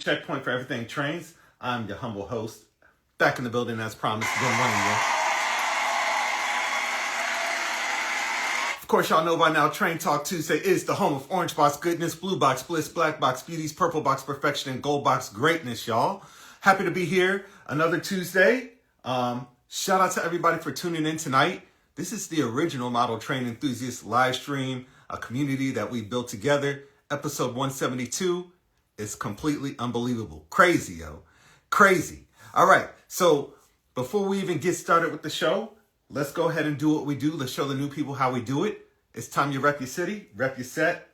checkpoint for everything trains. I'm your humble host, back in the building as promised. Good morning, you. Of course, y'all know by now, Train Talk Tuesday is the home of Orange Box goodness, Blue Box bliss, Black Box beauties, Purple Box perfection, and Gold Box greatness, y'all. Happy to be here another Tuesday. Shout out to everybody for tuning in tonight. This is the original Model Train Enthusiast live stream, a community that we built together. Episode 172 is completely unbelievable. Crazy, yo. Crazy. All right. So before we even get started with the show, let's go ahead and do what we do. Let's show the new people how we do it. It's time you rep your city, rep your set,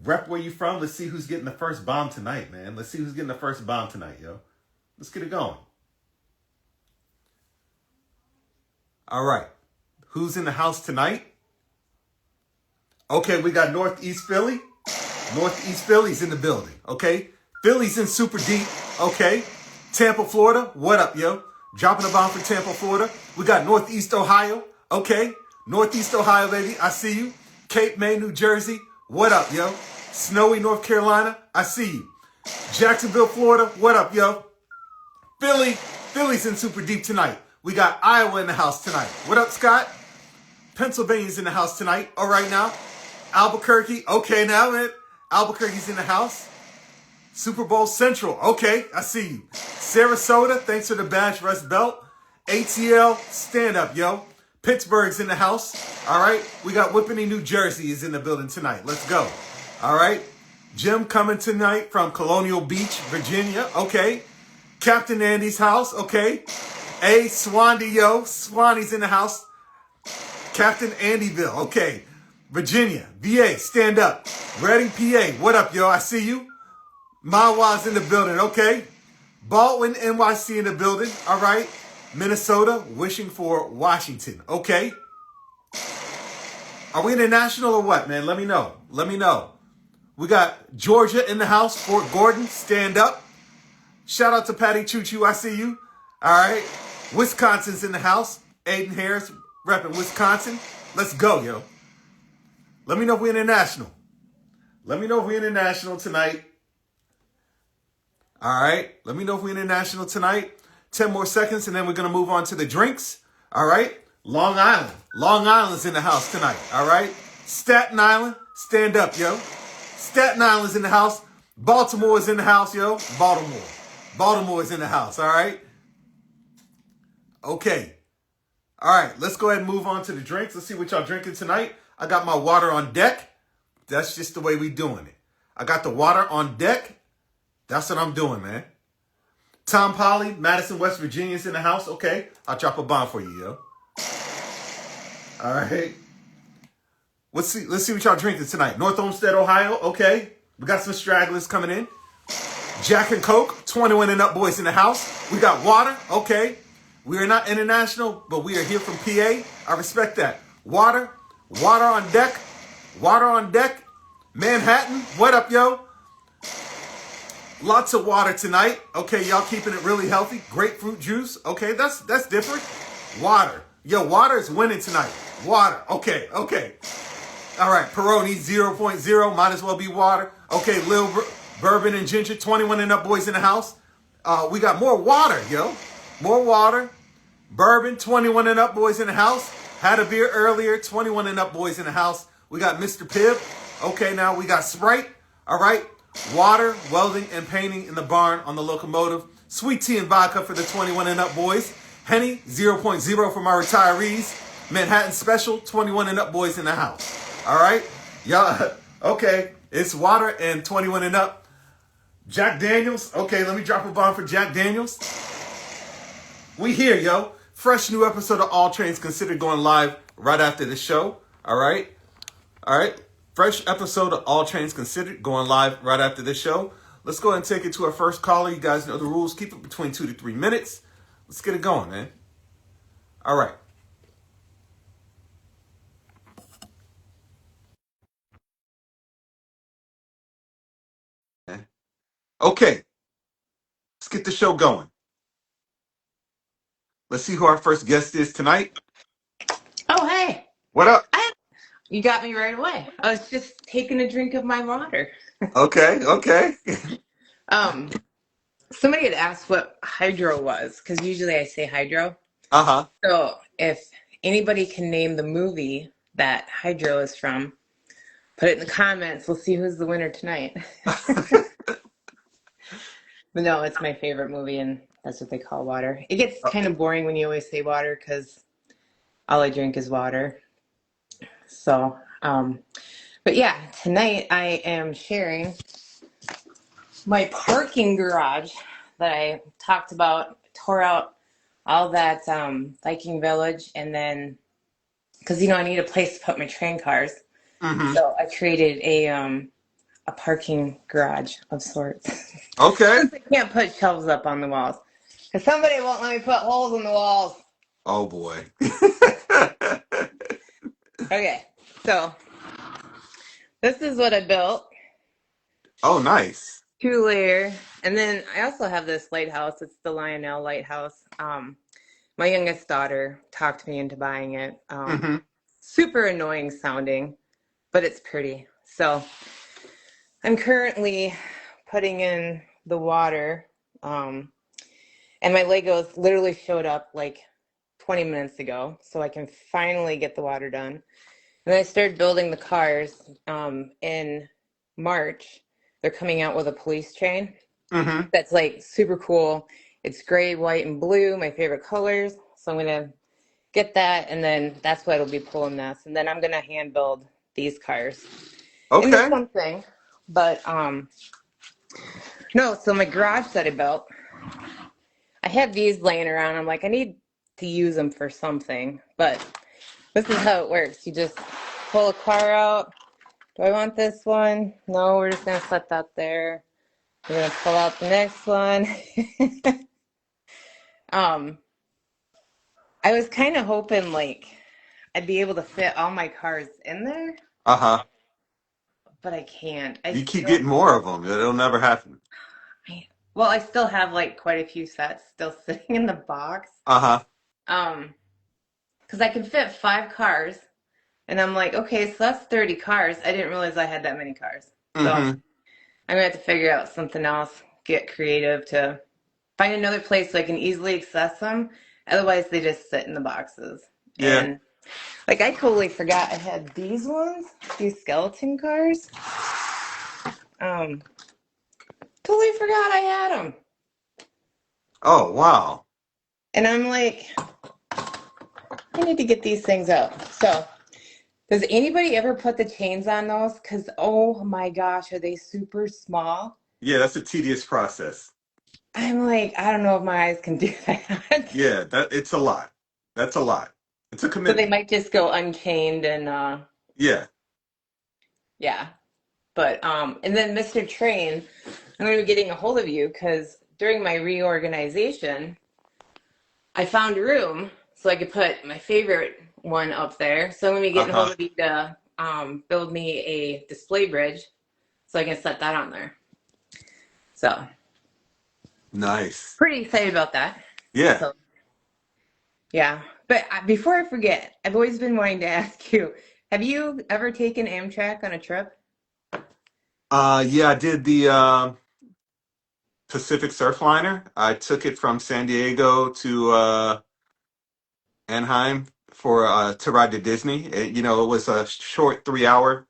rep where you from. Let's see who's getting the first bomb tonight, man. Let's see who's getting the first bomb tonight, yo. Let's get it going. All right. Who's in the house tonight? Okay, we got Northeast Philly. Northeast Philly's in the building, okay? Philly's in super deep, okay? Tampa, Florida, what up, yo? Dropping a bomb for Tampa, Florida. We got Northeast Ohio, okay? Northeast Ohio, baby, I see you. Cape May, New Jersey, what up, yo? Snowy, North Carolina, I see you. Jacksonville, Florida, what up, yo? Philly's in super deep tonight. We got Iowa in the house tonight. What up, Scott? Pennsylvania's in the house tonight. All right, now. Albuquerque, okay, now, man. Albuquerque's in the house. Super Bowl Central, okay, I see you. Sarasota, thanks for the badge, Rust Belt. ATL, stand up, yo. Pittsburgh's in the house. All right, we got Whippany, New Jersey is in the building tonight. Let's go. All right, Jim coming tonight from Colonial Beach, Virginia, okay. Captain Andy's house, okay. A Swandy, yo. Swandy's in the house. Captain Andyville, okay. Virginia, VA, stand up. Reading, PA, what up, yo? I see you. Mawa's in the building, okay. Baldwin, NYC in the building, all right. Minnesota, wishing for Washington, okay. Are we international or what, man? Let me know. Let me know. We got Georgia in the house. Fort Gordon, stand up. Shout out to Patty Choo Choo, I see you. All right. Wisconsin's in the house. Aiden Harris repping Wisconsin. Let's go, yo. Let me know if we're international. Let me know if we're international tonight. All right. Let me know if we're international tonight. 10 more seconds, and then we're going to move on to the drinks. All right. Long Island. Long Island's in the house tonight. All right. Staten Island. Stand up, yo. Staten Island's in the house. Baltimore is in the house, yo. Baltimore is in the house. All right. Okay. All right. Let's go ahead and move on to the drinks. Let's see what y'all drinking tonight. I got my water on deck. That's just the way we doing it. I got the water on deck. That's what I'm doing, man. Tom Polly, Madison, West Virginia's in the house. Okay, I'll drop a bomb for you, yo. All right. Let's see what y'all drinking tonight. North Olmsted, Ohio. Okay, we got some stragglers coming in. Jack and Coke, 21 and up boys in the house. We got water. Okay, we are not international, but we are here from PA. I respect that. Water on deck. Water on deck. Manhattan, what up, yo? Lots of water tonight. Okay, y'all keeping it really healthy. Grapefruit juice. Okay, that's different. Water. Yo, water is winning tonight. Water. Okay. All right, Peroni 0.0. Might as well be water. Okay, Lil Bourbon and Ginger, 21 and up boys in the house. We got more water, yo. More water. Bourbon, 21 and up boys in the house. Had a beer earlier, 21 and up boys in the house. We got Mr. Pibb. Okay, now we got Sprite. All right. Water, welding, and painting in the barn on the locomotive. Sweet tea and vodka for the 21 and up boys. Henny, 0.0 for my retirees. Manhattan Special, 21 and up boys in the house. All right. Y'all, okay. It's water and 21 and up. Jack Daniels. Okay, let me drop a bomb for Jack Daniels. We here, yo. Fresh new episode of All Trains Considered going live right after the show. All right. Fresh episode of All Trains Considered going live right after this show. Let's go ahead and take it to our first caller. You guys know the rules. Keep it between 2 to 3 minutes. Let's get it going, man. All right. Okay. Let's get the show going. Let's see who our first guest is tonight. Oh, hey. What up? You got me right away. I was just taking a drink of my water. Okay. Um, Somebody had asked what hydro was, because usually I say hydro. Uh So if anybody can name the movie that hydro is from, put it in the comments. We'll see who's the winner tonight. huh. But no, it's my favorite movie, and that's what they call water. It gets kind of boring when you always say water, because all I drink is water. So, but yeah, tonight I am sharing my parking garage that I talked about, tore out all that Viking Village, and then because I need a place to put my train cars, hmm so I created a parking garage of sorts. Okay. Since I can't put shelves up on the walls, because somebody won't let me put holes in the walls. Oh boy. Okay, so this is what I built. Oh, nice. Two layer, and then I also have this lighthouse. It's the Lionel Lighthouse. My youngest daughter talked me into buying it. hmm Super annoying sounding, but it's pretty. So I'm currently putting in the water, um, and my Legos literally showed up like 20 minutes ago, so I can finally get the water done. And I started building the cars in March. They're coming out with a police train hmm that's like super cool. It's gray, white, and blue, my favorite colors. So I'm gonna get that, and then that's what it'll be pulling this. And then I'm gonna hand build these cars into Okay. something. But no, so my garage that I built, I had these laying around. I'm like, I need to use them for something. But this is how it works. You just pull a car out. Do I want this one? No, we're just gonna set that there. We're gonna pull out the next one. um, I was kind of hoping like I'd be able to fit all my cars in there, Uh-huh. but I can't. I You keep still, getting more of them. It'll never happen. well, I still have like quite a few sets still sitting in the box. Uh-huh. Um, because I can fit 5 cars, and I'm like, okay, so that's 30 cars. I didn't realize I had that many cars. So I'm hmm gonna have to figure out something else, get creative to find another place so I can easily access them. Otherwise, they just sit in the boxes. Yeah. And like, I totally forgot I had these ones, these skeleton cars. Um, Totally forgot I had them. Oh, wow. And I'm like, I need to get these things out. So, does anybody ever put the chains on those? Because, oh my gosh, are they super small? Yeah, that's a tedious process. I'm like, I don't know if my eyes can do that. Yeah, that it's a lot. That's a lot. It's a So they commitment. might just go unchained and Yeah. yeah. But and then Mr. Train, I'm gonna be getting a hold of you because during my reorganization, I found a room so I could put my favorite one up there. So I'm gonna be getting a hold Uh-huh. of you to build me a display bridge so I can set that on there. So Nice. pretty excited about that. Yeah. So yeah, but before I forget, I've always been wanting to ask you: have you ever taken Amtrak on a trip? Yeah, I did the Pacific Surfliner. I took it from San Diego to Anaheim for to ride to Disney. It was a short 3 hour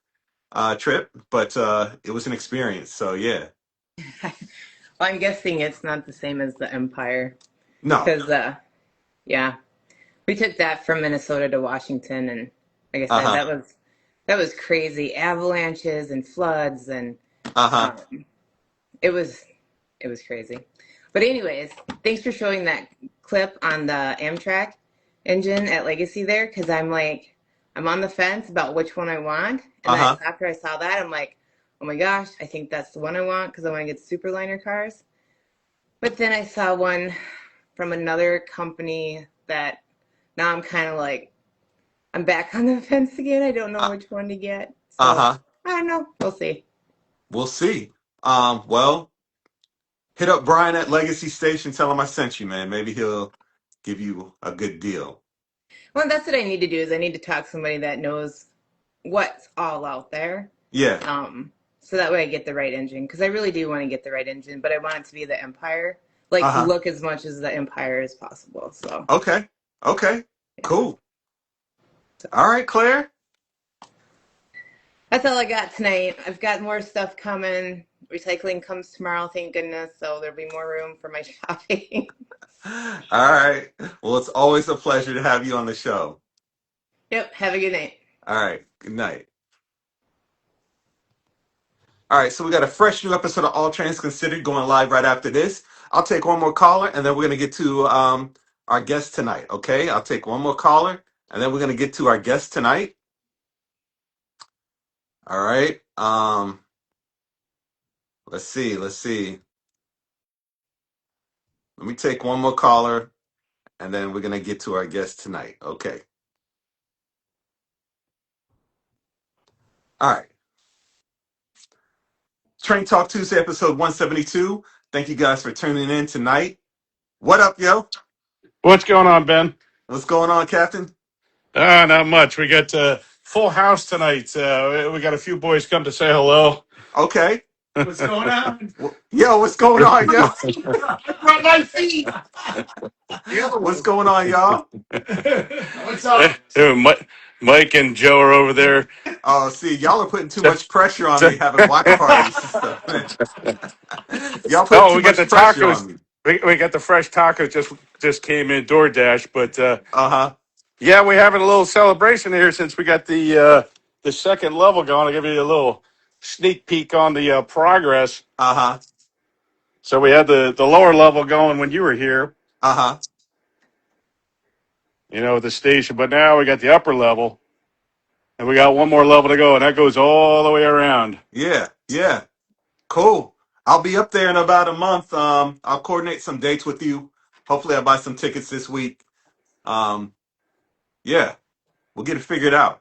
trip, but it was an experience. So yeah. Well, I'm guessing it's not the same as the Empire No. because yeah, we took that from Minnesota to Washington, and like I said, Uh-huh. that was crazy. Avalanches and floods, and Uh-huh. um, it was it was crazy. But anyways, thanks for showing that clip on the Amtrak engine at Legacy there, because I'm on the fence about which one I want, and then Uh-huh. after I saw that, I'm like, oh my gosh, I think that's the one I want because I want to get Superliner cars. But then I saw one from another company that now I'm kind of like I'm back on the fence again. I don't know Uh, which one to get. So Uh-huh. I don't know. We'll see. We'll see. Well, hit up Brian at Legacy Station, tell him I sent you, man. Maybe he'll give you a good deal. Well, that's what I need to do is I need to talk to somebody that knows what's all out there. Yeah. Um, so that way I get the right engine because I really do want to get the right engine, but I want it to be the Empire, like Uh-huh. look as much as the Empire as possible. So Okay. Okay. yeah, Cool. so All right, Claire. that's all I got tonight. I've got more stuff coming. Recycling comes tomorrow, thank goodness. So there'll be more room for my shopping. All right. Well, it's always a pleasure to have you on the show. Yep. Have a good night. All right. Good night. All right. So we got a fresh new episode of All Trains Considered going live right after this. I'll take one more caller and then we're going to get to our guest tonight. Okay. I'll take one more caller and then we're going to get to our guest tonight. All right. Let's see. Let's see. Let me take one more caller and then we're going to get to our guest tonight. Okay. All right. Train Talk Tuesday, episode 172. Thank you guys for tuning in tonight. What up, yo? What's going on, Ben? What's going on, Captain? Not much. We got full house tonight. We got a few boys come to say hello. Okay. What's going on? Yo, what's going on, yo? I brought my feet. What's going on, y'all? What's up? Mike and Joe are over there. Oh, see, y'all are putting too much pressure on me having watch parties and stuff, man. Y'all putting Oh, too we got the much pressure tacos. on me. We got the fresh tacos just came in DoorDash, but Uh-huh. yeah, we're having a little celebration here since we got the second level going. I'll give you a little sneak peek on the progress. Uh-huh. So we had the lower level going when you were here, Uh-huh. the station, but now we got the upper level, and we got one more level to go, and that goes all the way around. Yeah, yeah. Cool. I'll be up there in about a month. I'll coordinate some dates with you. Hopefully I'll buy some tickets this week. Yeah, we'll get it figured out.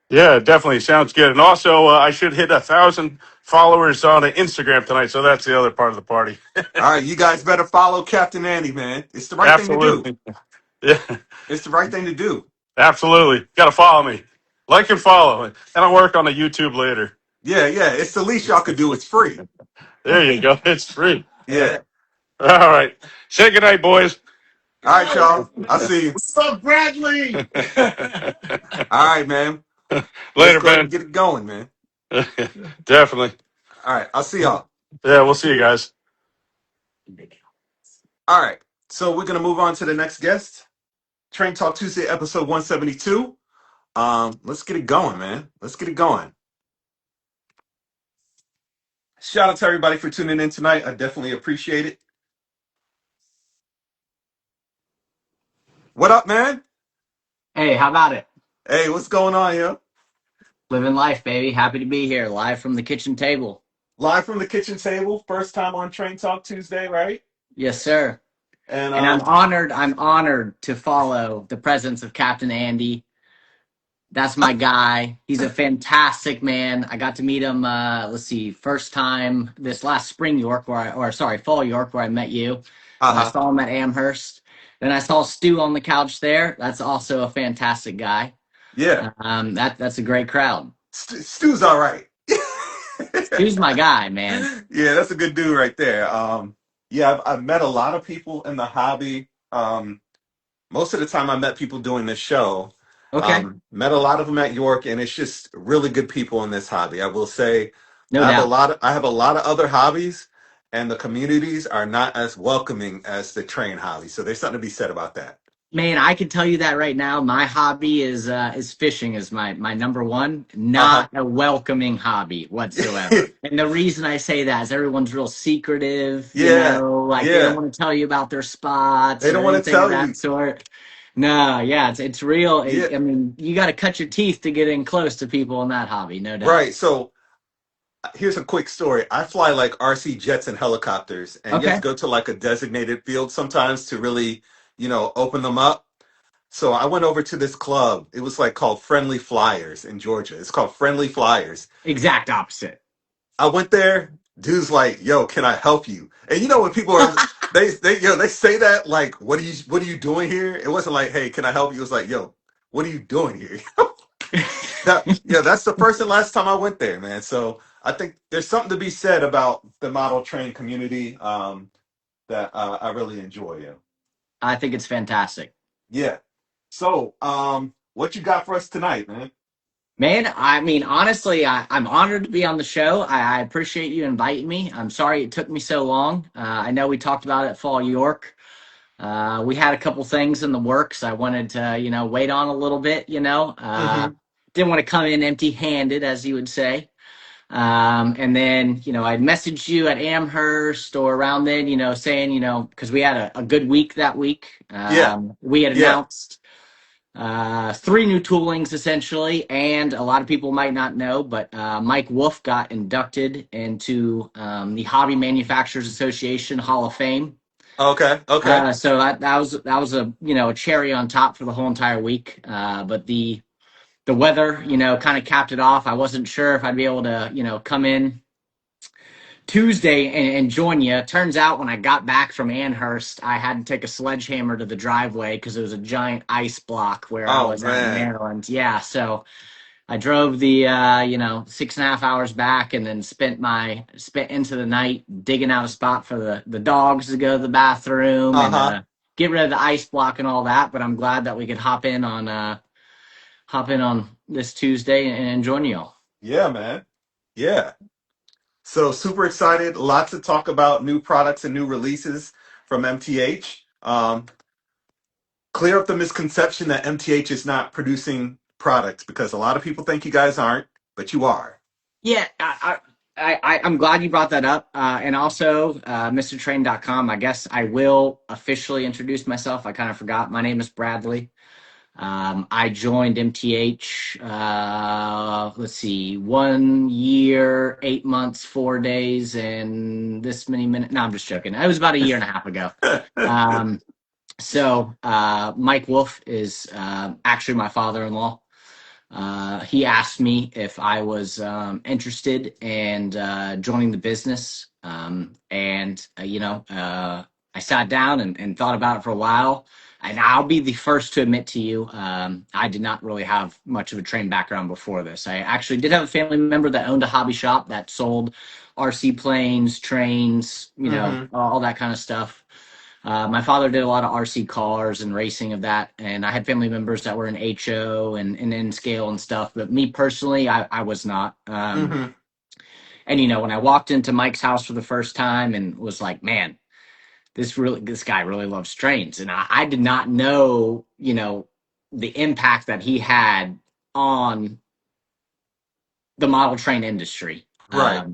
Yeah, definitely sounds good. And also, I should hit 1,000 followers on Instagram tonight, so that's the other part of the party. All right, you guys better follow Captain Andy, man. It's the right thing to do. Absolutely. Yeah, It's the right thing to do. absolutely. Got to follow me. Like and follow. And I'll work on the YouTube later. Yeah, yeah. It's the least y'all could do. It's free. There you go. It's free. Yeah. All right. Say goodnight, boys. All right, y'all. I'll see you. What's up, Bradley? All right, man. Let's Later, go ahead and Ben. get it going, man. Definitely. All right, I'll see y'all. Yeah, we'll see you guys. All right. So we're gonna move on to the next guest. Train Talk Tuesday, episode 172. Let's get it going, man. Let's get it going. Shout out to everybody for tuning in tonight. I definitely appreciate it. What up, man? Hey, how about it? Hey, what's going on, yo? Living life, baby. Happy to be here, live from the kitchen table. Live from the kitchen table. First time on Train Talk Tuesday, right? Yes, sir. And And I'm honored to follow the presence of Captain Andy. That's my guy. He's a fantastic man. I got to meet him, first time this last spring York, fall York, where I met you. And I uh-huh. saw him at Amherst. Then I saw Stu on the couch there. That's also a fantastic guy. Yeah. That's a great crowd. Stu's all right. Stu's my guy, man. Yeah, that's a good dude right there. Yeah, I've met a lot of people in the hobby. Most of the time I met people doing this show. Okay, Met a lot of them at York, and it's just really good people in this hobby. I will say, no doubt. I have a lot of other hobbies, and the communities are not as welcoming as the train hobby. So there's something to be said about that. Man, I can tell you that right now. My hobby is fishing is my number one, Uh-huh. not a welcoming hobby whatsoever. And the reason I say that is everyone's real secretive, Yeah, like they don't yeah. want to tell you about their spots They or don't want to anything of tell that you. sort. No, yeah, it's real. Yeah, I mean, you got to cut your teeth to get in close to people in that hobby, no doubt. right. So here's a quick story. I fly like RC jets and helicopters, and you have to Okay. go to like a designated field sometimes to really, open them up. So I went over to this club. It was like called Friendly Flyers in Georgia. It's called Friendly Flyers. Exact opposite. I went there. Dude's like, "Yo, can I help you?" And when people are they say that like, what are you doing here?" It wasn't like, "Hey, can I help you?" It was like, "Yo, what are you doing here?" That's the first and last time I went there, man. So I think there's something to be said about the model train community that I really enjoy. Yeah. I think it's fantastic. Yeah. So, what you got for us tonight, man? Man, I mean, honestly, I'm honored to be on the show. I appreciate you inviting me. I'm sorry it took me so long. I know we talked about it at Fall York. We had a couple things in the works. I wanted to, wait on a little bit, Mm-hmm. didn't want to come in empty handed, as you would say. And then, I messaged you at Amherst or around then, saying, because we had a good week that week. Yeah. We had Yeah. announced three new toolings essentially, and a lot of people might not know, but Mike Wolf got inducted into the Hobby Manufacturers Association Hall of Fame. Okay. Okay. So that was a a cherry on top for the whole entire week. But the weather kind of capped it off. I wasn't sure if I'd be able to come in Tuesday and join you. Turns out when I got back from Amherst, I had to take a sledgehammer to the driveway because there was a giant ice block where I Oh was at in man. Maryland. Yeah, so I drove the 6.5 hours back and then spent into the night digging out a spot for the dogs to go to the bathroom and Uh-huh. get rid of the ice block and all that. But I'm glad that we could hop in on this Tuesday and join you all. Yeah, man. Yeah. So super excited. Lots to talk about new products and new releases from MTH. Clear up the misconception that MTH is not producing products because a lot of people think you guys aren't, but you are. Yeah, I'm glad you brought that up. And also, MrTrain.com. I guess I will officially introduce myself. I kind of forgot. My name is Bradley. I joined MTH, let's see, 1 year, 8 months, 4 days, and this many minutes. No, I'm just joking. It was about a year and a half ago. Mike Wolf is actually my father-in-law. He asked me if I was interested in joining the business. I sat down and thought about it for a while. And I'll be the first to admit to you, I did not really have much of a train background before this. I actually did have a family member that owned a hobby shop that sold RC planes, trains, Mm-hmm. all that kind of stuff. My father did a lot of RC cars and racing of that, and I had family members that were in HO and N scale and stuff. But me personally, I was not. Mm-hmm. And when I walked into Mike's house for the first time and was like, man, this guy really loves trains, and I did not know the impact that he had on the model train industry. Right.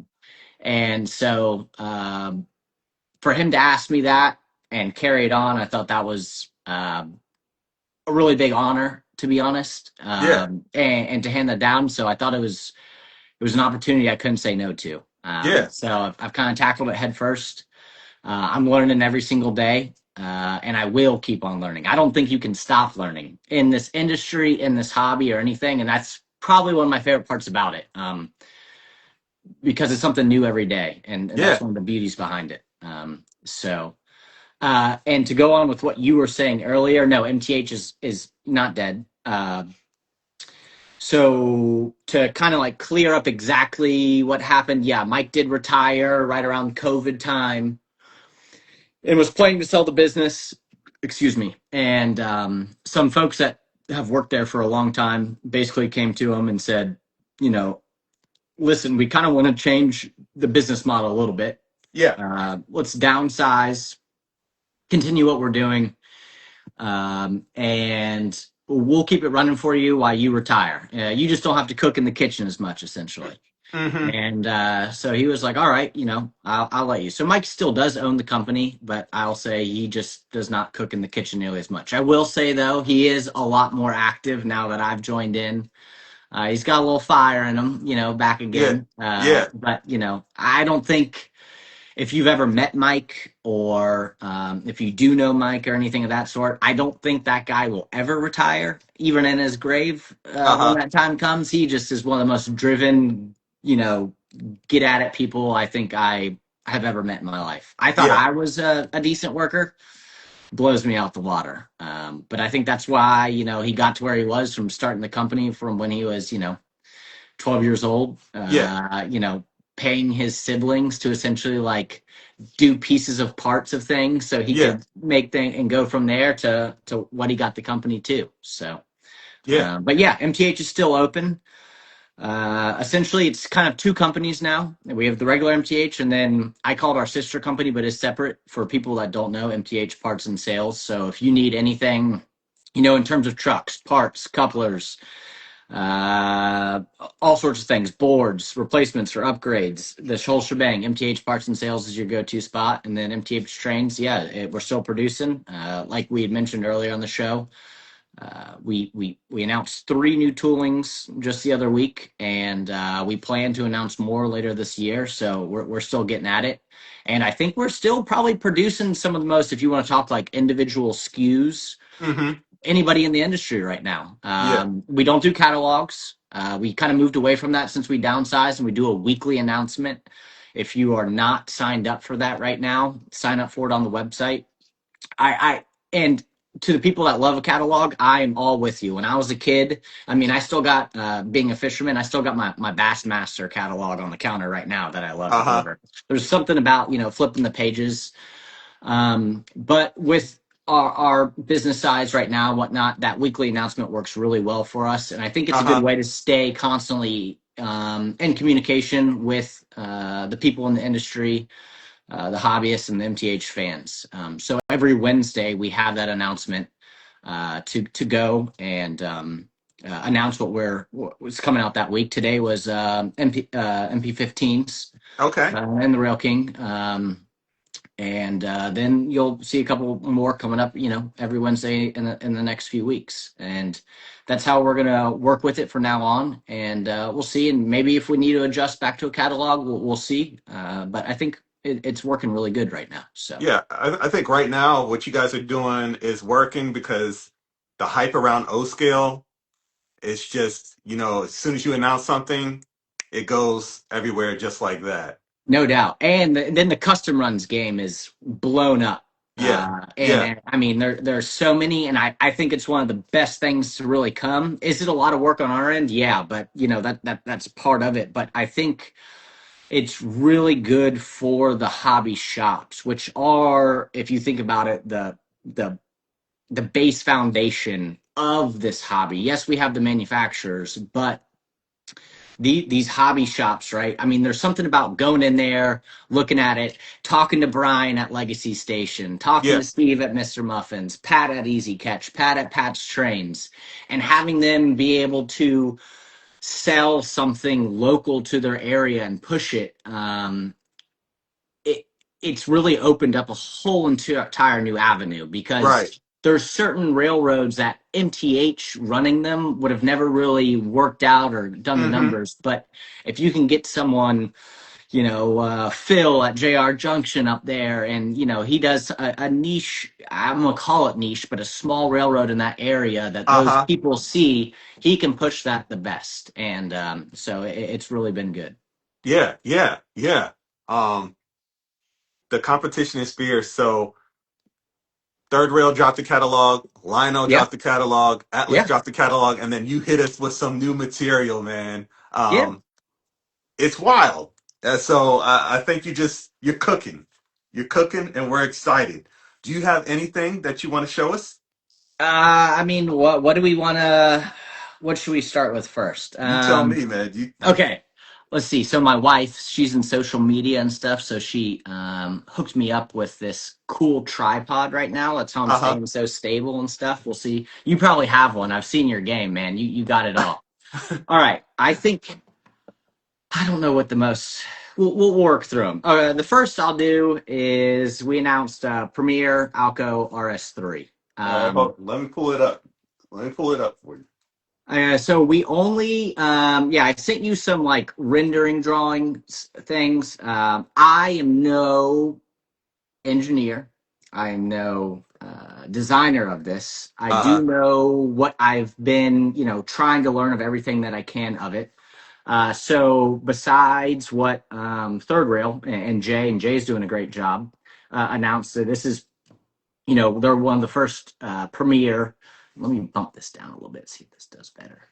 And so for him to ask me that and carry it on, I thought that was a really big honor, to be honest, Yeah. and to hand that down. So I thought it was an opportunity I couldn't say no to. Yeah. So I've kind of tackled it head first. I'm learning every single day, and I will keep on learning. I don't think you can stop learning in this industry, in this hobby, or anything, and that's probably one of my favorite parts about it, because it's something new every day, and Yeah. that's one of the beauties behind it. And to go on with what you were saying earlier, no, MTH is not dead. So to kind of like clear up exactly what happened, yeah, Mike did retire right around COVID time and was planning to sell the business. Excuse me. And some folks that have worked there for a long time basically came to him and said, listen, we kind of want to change the business model a little bit. Yeah. Let's downsize, continue what we're doing, and we'll keep it running for you while you retire. You just don't have to cook in the kitchen as much, essentially. Mm-hmm. And so he was like, all right, I'll let you. So Mike still does own the company, but I'll say he just does not cook in the kitchen nearly as much. I will say, though, he is a lot more active now that I've joined in. He's got a little fire in him, back Yeah. again. Yeah. But, I don't think if you've ever met Mike or if you do know Mike or anything of that sort, I don't think that guy will ever retire, even in his grave when Uh-huh. that time comes. He just is one of the most driven, get at it people I think I have ever met in my life. I thought Yeah. I was a decent worker. Blows me out the water. But I think that's why, he got to where he was from starting the company from when he was, 12 years old. Yeah. paying his siblings to essentially like do pieces of parts of things so he Yeah, could make things and go from there to what he got the company to. So, yeah. but yeah, MTH is still open. Essentially, it's kind of two companies now. We have the regular MTH, and then I call it our sister company, but it's separate for people that don't know, MTH Parts and Sales. So if you need anything, in terms of trucks, parts, couplers, uh, all sorts of things, boards, replacements or upgrades, the whole shebang, MTH Parts and Sales is your go-to spot. And then MTH Trains, yeah, we're still producing. Like we had mentioned earlier on the show, we announced 3 new toolings just the other week, and we plan to announce more later this year. So we're still getting at it, and I think we're still probably producing some of the most, if you want to talk like individual SKUs, Mm-hmm. anybody in the industry right now. Yeah. We don't do catalogs. We kind of moved away from that since we downsized, and we do a weekly announcement. If you are not signed up for that right now, sign up for it on the website. And to the people that love a catalog, I am all with you. When I was a kid, I mean, I still got, being a fisherman, I still got my Bassmaster catalog on the counter right now that I love to Uh-huh. order. There's something about, flipping the pages. But with our business size right now, whatnot, that weekly announcement works really well for us. And I think it's a good Uh-huh. way to stay constantly in communication with the people in the industry, the hobbyists and the MTH fans. So every Wednesday we have that announcement to go and announce what's coming out that week. Today was MP15s Okay. and the Rail King. And then you'll see a couple more coming up, every Wednesday in the next few weeks. And that's how we're gonna work with it from now on. And we'll see. And maybe if we need to adjust back to a catalog, we'll see. But I think it's working really good right now. So Yeah, I think right now what you guys are doing is working because the hype around O scale is just, as soon as you announce something, it goes everywhere just like that. no doubt. And then the custom runs game is blown up. Yeah. And, Yeah. and I mean, there's so many, and I think it's one of the best things to really come. Is it a lot of work on our end? Yeah, but that's part of it. But I think it's really good for the hobby shops, which are, if you think about it, the the base foundation of this hobby. Yes, we have the manufacturers, but these hobby shops, right? I mean, there's something about going in there, looking at it, talking to Brian at Legacy Station, talking Yeah. to Steve at Mr. Muffins, Pat at Easy Catch, Pat at Pat's Trains, and having them be able to sell something local to their area and push it. It it's really opened up a whole entire new avenue Right. because there's certain railroads that MTH running them would have never really worked out or done the Mm-hmm. numbers. But if you can get someone, Phil at JR Junction up there, and he does a niche, I'm gonna call it niche, but a small railroad in that area that those Uh-huh. people see, he can push that the best, and so it's really been good. Yeah. Yeah. Yeah. Um, the competition is fierce. So Third Rail dropped the catalog, Lionel Yeah, dropped the catalog, Atlas yeah, dropped the catalog, and then you hit us with some new material, man. yeah. It's wild. So I think you're cooking. You're cooking, and we're excited. Do you have anything that you want to show us? I mean, what do we want to? What should we start with first? You tell me, man. Okay, let's see. So my wife, she's in social media and stuff, so she hooked me up with this cool tripod right now. That's how I'm Uh staying so stable and stuff. We'll see. You probably have one. I've seen your game, man. You got it all. huh. All right. I think I don't know what the most. We'll work through them. The first I'll do is we announced Premier Alco RS3. All right, let me pull it up. Let me pull it up for you. So we only, yeah, I sent you some like rendering drawing things. I am no engineer. I am no designer of this. I do Uh know what I've been, trying to learn of everything that I can of it. So besides what Third Rail and Jay's doing a great job, announced that this is, they're one of the first premier. Let me bump this down a little bit, see if this does better.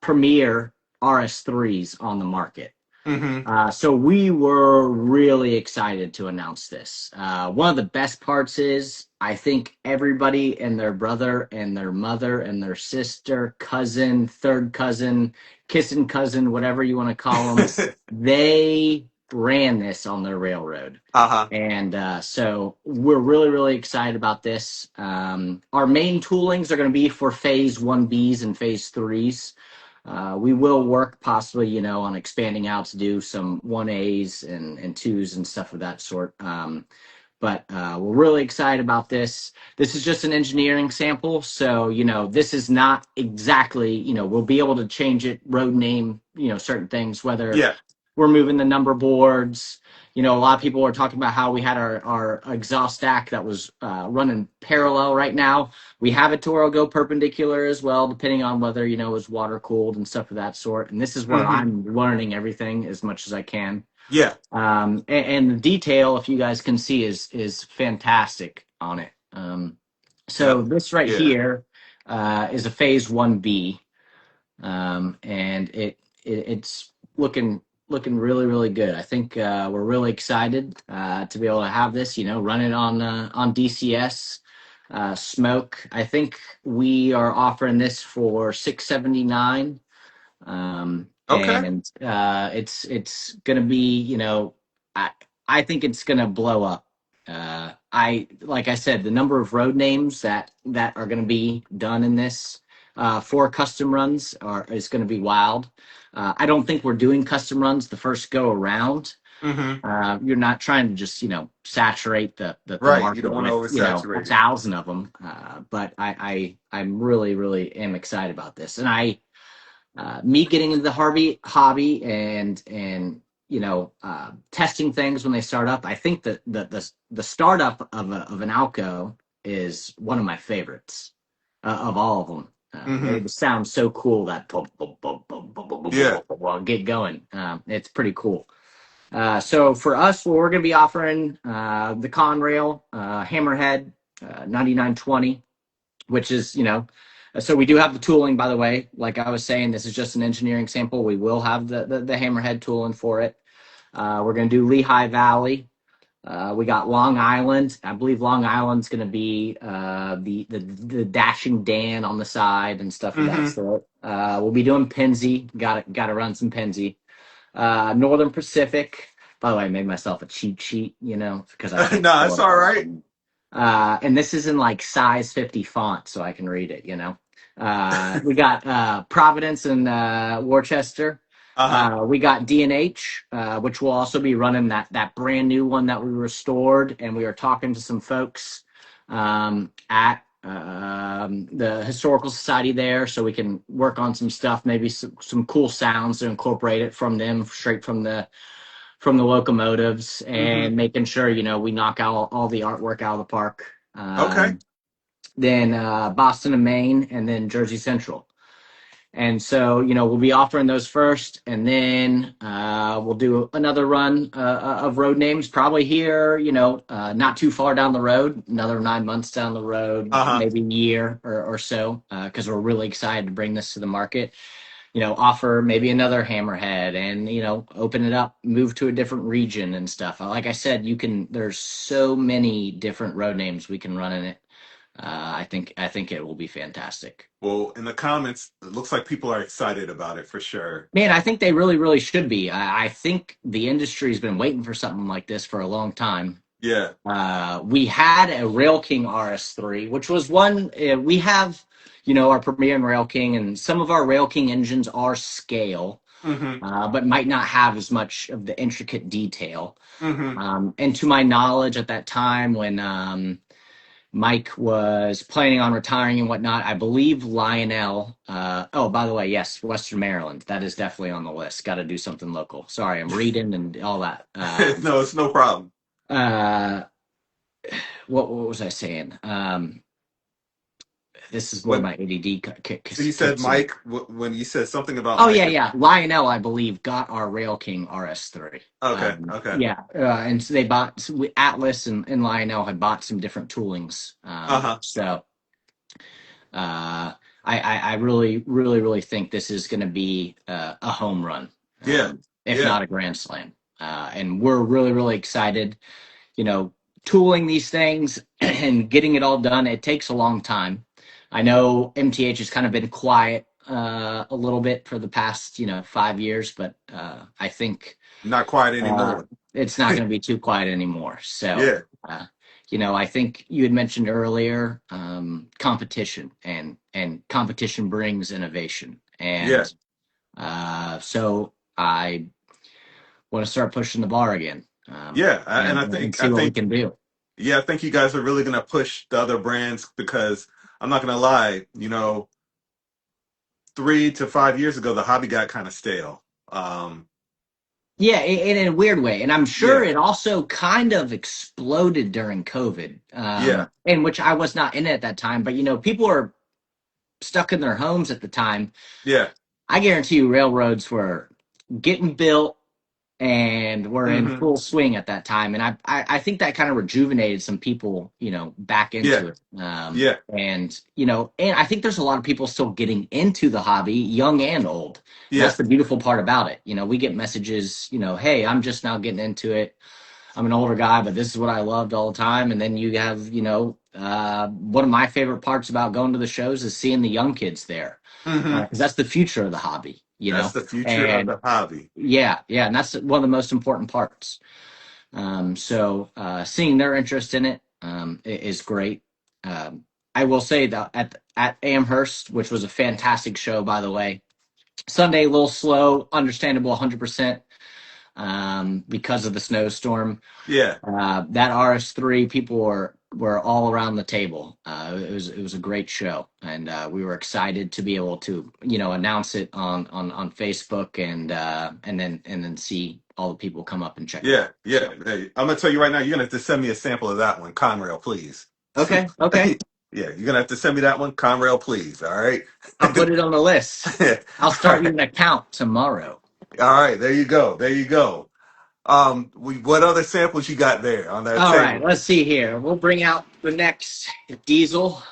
Premier RS3s on the market. Mm-hmm. So we were really excited to announce this. One of the best parts is I think everybody and their brother and their mother and their sister, cousin, third cousin, kissing cousin, whatever you want to call them, they ran this on their railroad. Uh-huh. And so we're really, really excited about this. Our main toolings are going to be for phase 1Bs and phase 3s. We will work possibly, on expanding out to do some 1As and 2s and stuff of that sort. But we're really excited about this. This is just an engineering sample. So, this is not exactly, we'll be able to change it, road name, certain things, whether Yeah. we're moving the number boards. A lot of people are talking about how we had our exhaust stack that was running parallel right now. We have it to where it'll go perpendicular as well, depending on whether, it's water cooled and stuff of that sort. And this is where Mm-hmm. I'm learning everything as much as I can. Yeah. And the detail, if you guys can see, is fantastic on it. So Yep. this right Yeah. here is a phase 1B. And it's looking really, really good. I think we're really excited to be able to have this, run it on DCS. Smoke. I think we are offering this for $679. Okay. And it's gonna be, I think it's gonna blow up. Like I said, the number of road names that are gonna be done in this for custom runs is gonna be wild. I don't think we're doing custom runs the first go around. Mm-hmm. You're not trying to just saturate the Right. You market don't want to with a oversaturate it. thousand of them. But I'm really, really am excited about this, and me getting into the hobby and testing things when they start up. I think that the startup of an Alco is one of my favorites of all of them. Mm-hmm. It sounds so cool, that Yeah. get going. It's pretty cool. So for us, we're going to be offering the Conrail Hammerhead 9920, which is, so we do have the tooling, by the way. Like I was saying, this is just an engineering sample. We will have the Hammerhead tooling for it. We're going to do Lehigh Valley. We got Long Island. I believe Long Island's going to be the Dashing Dan on the side and stuff of that Mm-hmm. sort. We'll be doing Penzi. Got to run some Penzi. Northern Pacific. By the way, I made myself a cheat sheet, because I can't. No, it's all right. And this is in like size 50 font, so I can read it. We got Providence and Worcester. Uh-huh. We got D&H, which will also be running that brand new one that we restored, and we are talking to some folks at the Historical Society there, so we can work on some stuff, maybe some cool sounds to incorporate it from them, straight from the locomotives, and Mm-hmm. making sure we knock out all the artwork out of the park. Okay. Then Boston and Maine, and then Jersey Central. And so, we'll be offering those first, and then we'll do another run of road names, probably here, not too far down the road, another 9 months down the road, Uh-huh. maybe a year or so, because we're really excited to bring this to the market. Offer maybe another Hammerhead and, open it up, move to a different region and stuff. Like I said, there's so many different road names we can run in it. I think it will be fantastic. Well, in the comments, it looks like people are excited about it for sure. Man, I think they really, really should be. I think the industry's been waiting for something like this for a long time. Yeah. We had a Rail King RS3, which was one we have, our Premier and Rail King, and some of our Rail King engines are scale, Mm-hmm. but might not have as much of the intricate detail. Mm-hmm. And to my knowledge, at that time when Mike was planning on retiring and whatnot, I believe Lionel. Oh, by the way, yes, Western Maryland. That is definitely on the list. Got to do something local. Sorry, I'm reading and all that. No, it's no problem. What was I saying? This is where When my ADD so you said kicks in. Mike when you said something about Oh Mike. yeah. Lionel, I believe, got our Rail King RS3. Okay. Okay. Yeah, and so they bought Atlas and Lionel had bought some different toolings. Uh-huh. So I really, really, really think this is going to be a home run. Yeah. if Yeah. not a grand slam. And we're really, really excited. You know, tooling these things and getting it all done, it takes a long time. I know MTH has kind of been quiet a little bit for the past, 5 years, but I think Not quiet uh, anymore. it's not going to be too quiet anymore. So, Yeah. uh, I think you had mentioned earlier competition, and competition brings innovation. Yeah. And so I want to start pushing the bar again, Yeah. And and see I what we think, can do. yeah, I think you guys are really going to push the other brands because I'm not going to lie, 3 to 5 years ago, the hobby got kind of stale. Um, Yeah, in a weird way. And I'm sure yeah. it also kind of exploded during COVID, Yeah. in which I was not in it at that time. But, people are stuck in their homes at the time. Yeah. I guarantee you railroads were getting built and were in Hmm. full swing at that time. And I think that kind of rejuvenated some people, back Yeah. into it. Yeah. And I think there's a lot of people still getting into the hobby, young and old. And that's Yeah. the beautiful part about it. We get messages, hey, I'm just now getting into it. I'm an older guy, but this is what I loved all the time. And then you have, one of my favorite parts about going to the shows is seeing the young kids there, Hmm. because that's the future of the hobby, That's the future of and the hobby. yeah, and that's one of the most important parts. So seeing their interest in it is great. Um, I will say that at Amherst, which was a fantastic show, by the way, Sunday a little slow, understandable, 100%, because of the snowstorm. Yeah. That RS3, people were all around the table. It was a great show, and we were excited to be able to announce it on Facebook, and then see all the people come up and check it Yeah. out. Yeah. So Hey, I'm gonna tell you right now, you're gonna have to send me a sample of that one, Conrail, please. okay, okay, Yeah, you're gonna have to send me that one, Conrail, please. All right. I'll put it on the list. All I'll start you right. an account tomorrow. All right. There you go. There you go. What other samples you got there on that All right, table? let's see here. We'll bring out the next diesel.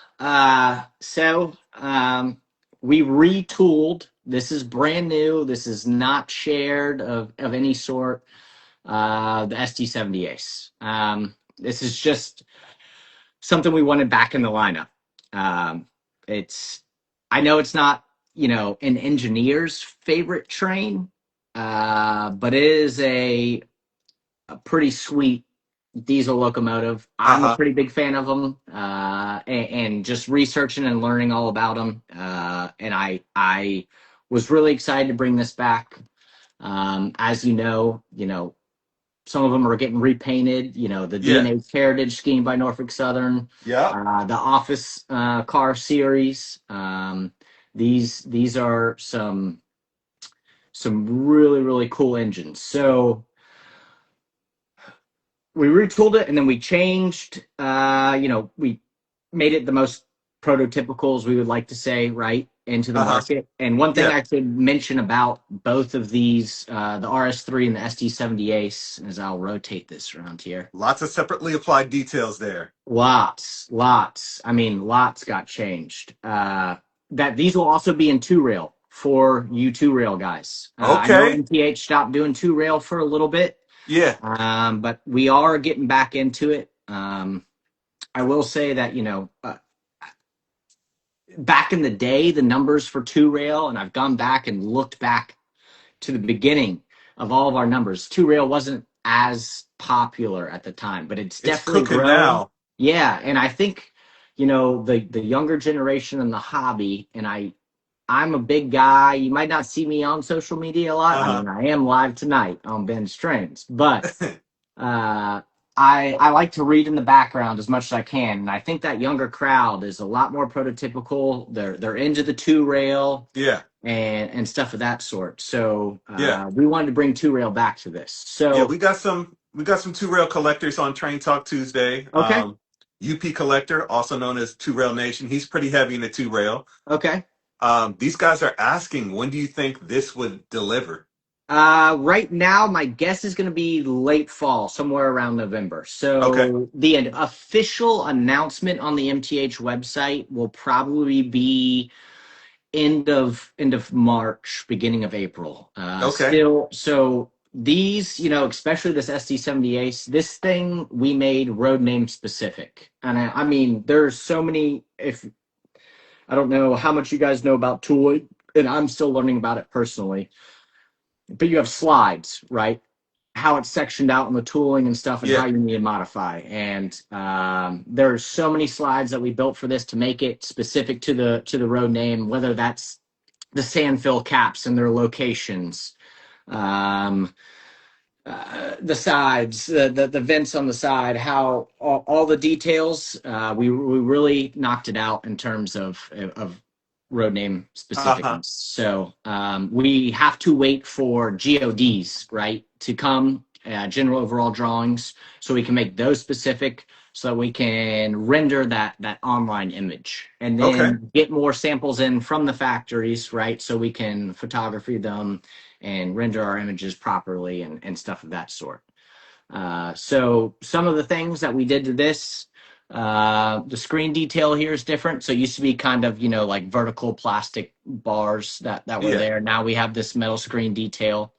We retooled. This is brand new. This is not shared of any sort. The SD70 Ace. This is just something we wanted back in the lineup. It's I know it's not an engineer's favorite train, but it is a pretty sweet diesel locomotive. I'm a Uh-huh. pretty big fan of them, and just researching and learning all about them. And I was really excited to bring this back. As some of them are getting repainted. The Yeah. DNA Heritage scheme by Norfolk Southern, Yeah. the Office car series. These are some really really cool engines. So we retooled it, and then we changed. We made it the most prototypical, as we would like to say, right, into the Uh-huh. market. And one thing Yeah. I should mention about both of these, the RS3 and the SD70 Ace, as I'll rotate this around here. Lots of separately applied details there. Lots. I mean, lots got changed. That these will also be in two rail for you two rail guys. I know Okay. MTH stopped doing two rail for a little bit, Yeah. but we are getting back into it. I will say that back in the day, the numbers for two rail, and I've gone back and looked back to the beginning of all of our numbers. Two rail wasn't as popular at the time, but it's It's definitely cooking grown. now. Yeah, and I think the younger generation in the hobby, and I'm a big guy. You might not see me on social media a lot. I Uh-huh. mean, I am live tonight on Ben's Trains, but uh, I like to read in the background as much as I can, and I think that younger crowd is a lot more prototypical. They're into the two rail Yeah. and stuff of that sort. So Yeah. we wanted to bring two rail back to this. Yeah, So we got some two rail collectors on Train Talk Tuesday. okay, UP Collector, also known as Two Rail Nation. He's pretty heavy in the two rail. okay. These guys are asking, when do you think this would deliver? Right now, my guess is going to be late fall, somewhere around November. Okay. So the official announcement on the MTH website will probably be end of March, beginning of April. Okay. Still, so these, especially this SD70 Ace, this thing we made road name specific, and I mean, there's so many. If I don't know how much you guys know about tooling, and I'm still learning about it personally, but you have slides, right? How it's sectioned out in the tooling and stuff, and Yeah. how you need to modify. And there's so many slides that we built for this to make it specific to the road name, whether that's the sand fill caps and their locations, um, the sides, the vents on the side, how all the details. We really knocked it out in terms of road name Uh-huh. specificness. So we have to wait for GODs, right, to come, general overall drawings, so we can make those specific, so that we can render that online image, and Okay. then get more samples in from the factories, right, so we can photography them and render our images properly and stuff of that sort. So some of the things that we did to this, the screen detail here is different. So it used to be kind of, like vertical plastic bars that were Yeah. there. Now we have this metal screen detail.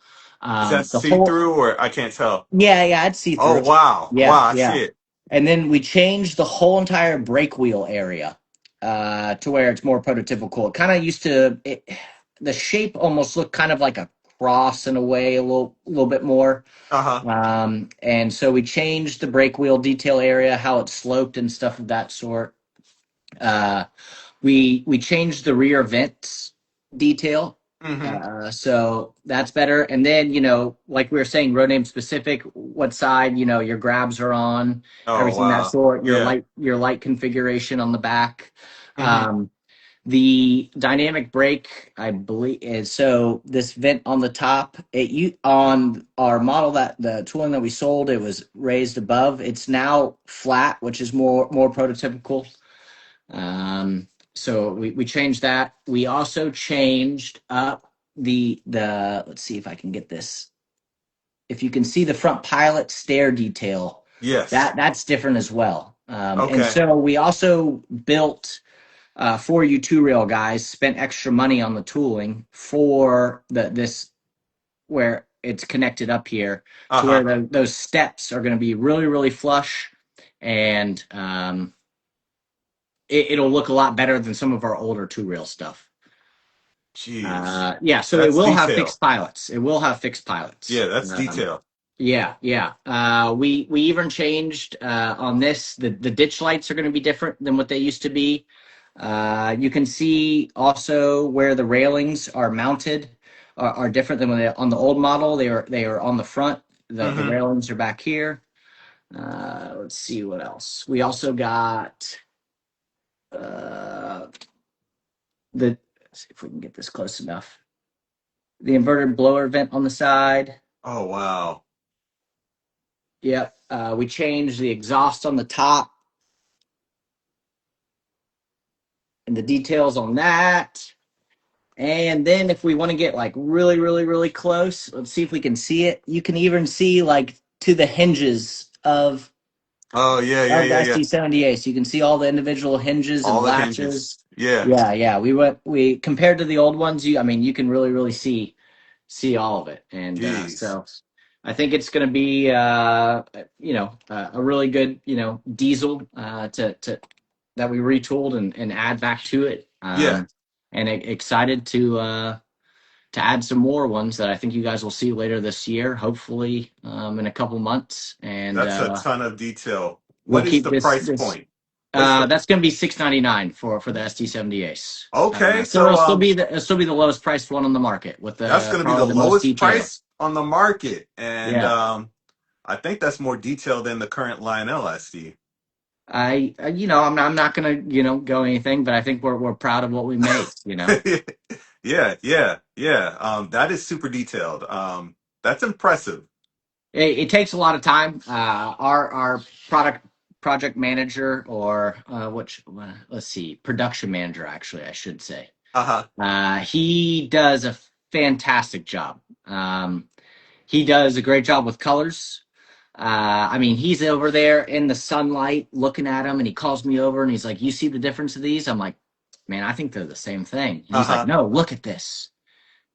Is that The whole, see-through or I can't tell? yeah, it's see Oh through. wow. Yeah, Wow, I yeah. see it. And then we changed the whole entire brake wheel area to where it's more prototypical. It kind of used to, the shape almost looked kind of like a cross in a way, a little bit more. Uh-huh. And so we changed the brake wheel detail area, how it sloped and stuff of that sort. We changed the rear vents detail. Mm-hmm. So that's better. And then, like we were saying, road name specific, what side, your grabs are on, Oh everything that wow. sort, Yeah. your light configuration on the back. Mm-hmm. The dynamic brake, I believe, is so this vent on the top. On our model, that the tooling that we sold, it was raised above. It's now flat, which is more prototypical. So we changed that. We also changed up the. Let's see if I can get this. If you can see the front pilot stair detail, Yes. that's different as well. And Okay. so we also built for you two rail guys, spent extra money on the tooling for this where it's connected up here, to where Uh-huh. those steps are going to be really, really flush, and it'll look a lot better than some of our older two rail stuff. Jeez. Yeah, so it That's will have detail. fixed pilots. It will have fixed pilots. Yeah, that's detail. Yeah, yeah. We even changed on this. The ditch lights are going to be different than what they used to be. You can see also where the railings are mounted are different than when on the old model. They are on the front. The Mm-hmm. railings are back here. Let's see what else. We also got uh, let's see if we can get this close enough. The inverted blower vent on the side. Oh wow. Yep. We changed the exhaust on the top and the details on that. And then if we want to get like really, really, really close, let's see if we can see it. You can even see like to the hinges Oh yeah, yeah, of the yeah, yeah. SD78. So you can see all the individual hinges All and the latches. hinges. Yeah. Yeah, yeah. We compared to the old ones, you can really, really see all of it. And Jeez. so I think it's going to be a really good diesel to that we retooled and add back to it. Yeah. And excited to add some more ones that I think you guys will see later this year, hopefully in a couple months. And That's a ton of detail. we'll What is keep the this price this. point? What's the That's going to be $699 for the SD70 Ace. Okay, So so it'll still be the lowest priced one on the market with that's gonna be the probably the most lowest detail. price on the market. And Yeah. I think that's more detailed than the current Lionel SD. I'm not gonna go anything, but I think we're proud of what we made. Yeah, yeah, yeah. That is super detailed. That's impressive. It takes a lot of time. Our project manager, or let's see, production manager, actually, I should say. Uh-huh. He does a fantastic job. He does a great job with colors. I mean, he's over there in the sunlight looking at them, and he calls me over and he's like, "You see the difference of these?" I'm like, man, I think they're the same thing. And Uh he's like, huh. no, look at this.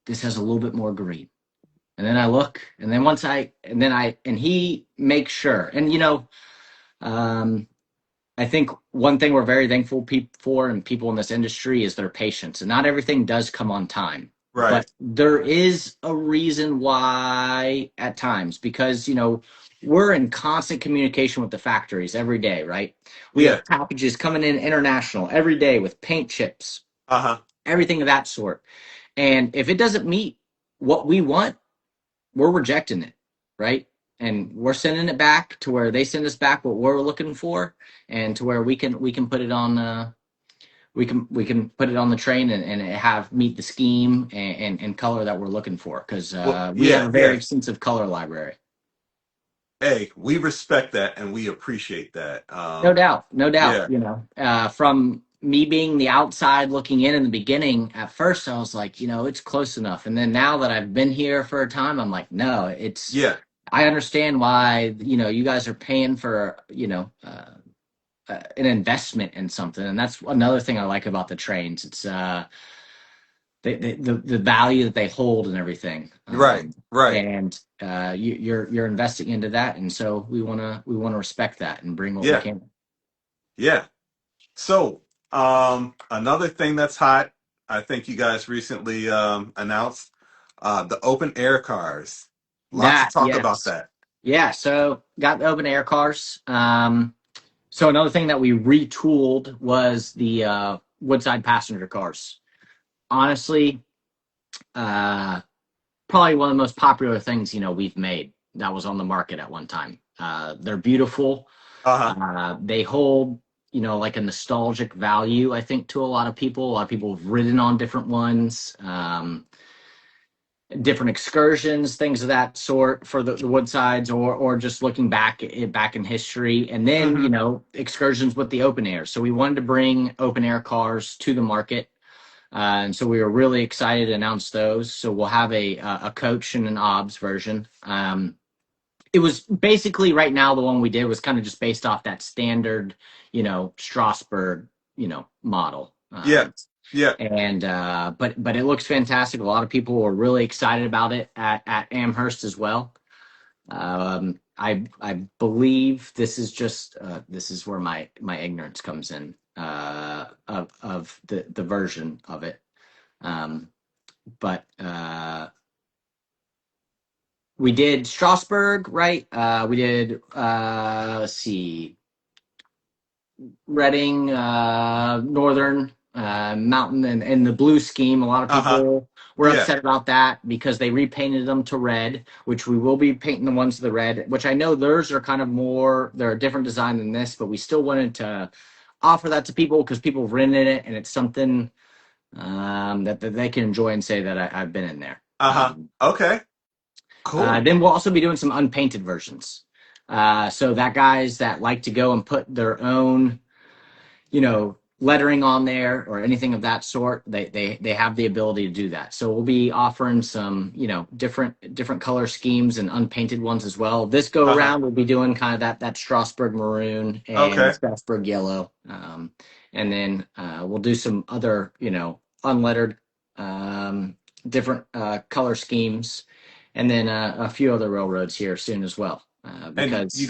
This has a little bit more green. And then I look, and then and he makes sure. And, um, I think one thing we're very thankful for and people in this industry is their patience. And not everything does come on time. Right. But there is a reason why at times, because, we're in constant communication with the factories every day, right? We Yeah. have packages coming in international every day with paint chips, Uh huh. everything of that sort. And if it doesn't meet what we want, we're rejecting it, right? And we're sending it back to where they send us back what we're looking for, and to where we can put it on we can put it on the train and have meet the scheme and color that we're looking for, because Well, we have yeah, a very yeah. extensive color library. Hey, we respect that and we appreciate that. No doubt, no doubt. Yeah. From me being the outside looking in the beginning, at first I was like, it's close enough, and then now that I've been here for a time, I'm like, no, it's. Yeah. I understand why you guys are paying for an investment in something, and that's another thing I like about the trains. It's the value that they hold and everything, Right. Right. and you're investing into that, and so we wanna respect that and bring what we Yeah. can. Yeah. So, another thing that's hot, I think you guys recently announced the open air cars. Lots of That, talk about yes, that. yeah. So got the open air cars. So another thing that we retooled was the Woodside passenger cars. Honestly, uh, probably one of the most popular things we've made that was on the market at one time. They're beautiful. Uh-huh. They hold like a nostalgic value, I think, to a lot of people. A lot of people have ridden on different ones, different excursions, things of that sort for the Woodsides, or just looking back in history, and then Hmm. excursions with the open air. So we wanted to bring open air cars to the market. And so we were really excited to announce those. So we'll have a coach and an obs version. It was basically, right now, the one we did was kind of just based off that standard, Strasbourg, model. Yeah. Yeah. And but it looks fantastic. A lot of people were really excited about it at Amherst as well. I believe this is where my ignorance comes in, of the version of it. But we did Strasbourg, right? We did, let's see, Reading, Northern, Mountain, and the blue scheme. A lot of Uh-huh. people were Yeah. upset about that because they repainted them to red, which we will be painting the ones to the red, which I know theirs are kind of more, they're a different design than this, but we still wanted to offer that to people because people have ridden in it, and it's something that they can enjoy and say that I've been in there. Uh-huh. Okay. Cool. Then we'll also be doing some unpainted versions. So that guys that like to go and put their own, lettering on there or anything of that sort, they have the ability to do that. So we'll be offering some, different color schemes and unpainted ones as well. This go Uh-huh. around, we'll be doing kind of that Strasbourg maroon and Okay. Strasbourg yellow. And then we'll do some other, unlettered, different color schemes, and then a few other railroads here soon as well. And Because you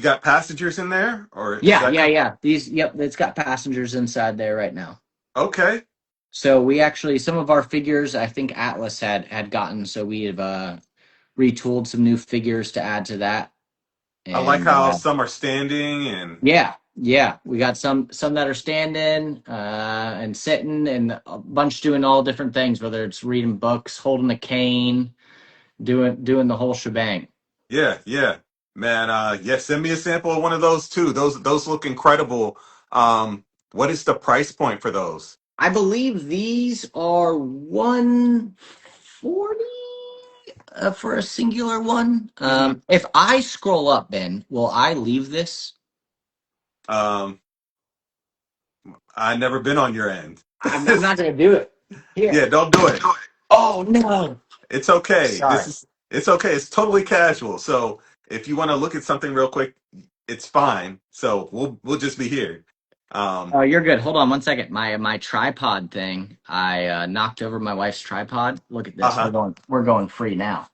got passengers in there, or is yeah, that yeah, yeah. It's got passengers inside there right now. okay? So we actually, some of our figures, I think Atlas had gotten, so we have retooled some new figures to add to that. I like And how some are standing and yeah, yeah, we got some that are standing and sitting, and a bunch doing all different things, whether it's reading books, holding a cane, doing the whole shebang. yeah, yeah. Man, yeah, send me a sample of one of those too. Those look incredible. What is the price point for those? I believe these are 140 for a singular one. Hmm. If I scroll up, Ben, will I leave this? Um, I never been on your end. I'm not going to do it. Yeah, Here. don't do it. Oh, no. It's okay. Sorry. It's okay. It's totally casual. So if you want to look at something real quick, it's fine. So we'll just be here. Um, Oh, you're good. Hold on one second. My tripod thing. I knocked over my wife's tripod. Look at this. uh-huh. We're going free now.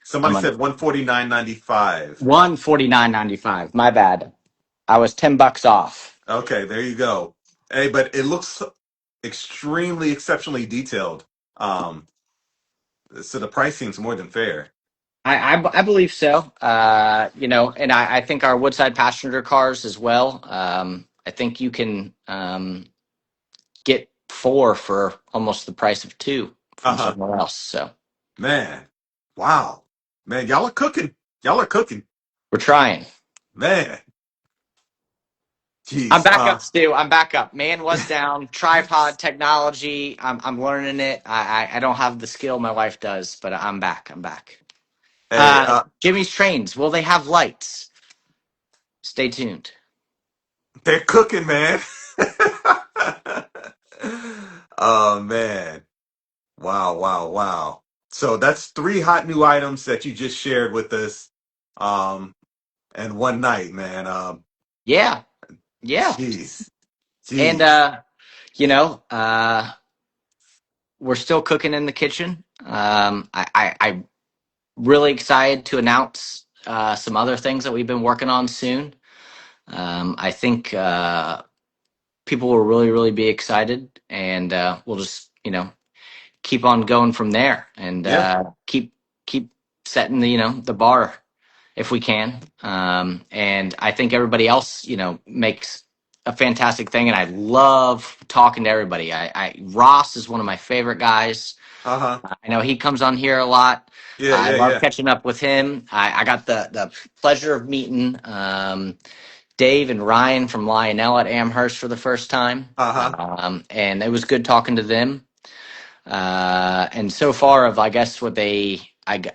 Somebody I'm on said 149.95. 149.95. My bad. I was $10 off. Okay, there you go. Hey, but it looks extremely exceptionally detailed. Um, so the price seems more than fair. I believe so. And I think our Woodside passenger cars as well. I think you can get four for almost the price of two from Uh-huh. somewhere else. So Man. Wow. Man, y'all are cooking. Y'all are cooking. we're trying. Man. I'm Jeez. back up, Stu. I'm back up. Man was down. Tripod technology. I'm learning it. I don't have the skill my wife does, but I'm back. I'm back. Hey, Jimmy's trains. Will they have lights? Stay tuned. they're cooking, man. Oh man. Wow, wow, wow. So that's three hot new items that you just shared with us. Um, and one night, man. Yeah, yeah. Jeez. And Jeez. you know, we're still cooking in the kitchen. I'm really excited to announce some other things that we've been working on soon. I think people will really, really be excited, and we'll just, keep on going from there, and Yeah. keep setting the bar if we can. And I think everybody else, makes a fantastic thing, and I love talking to everybody. Ross is one of my favorite guys. Uh-huh. I know he comes on here a lot. Yeah, I yeah, love yeah. catching up with him. I got the pleasure of meeting Dave and Ryan from Lionel at Amherst for the first time, Uh-huh. and it was good talking to them. And so far, of I guess what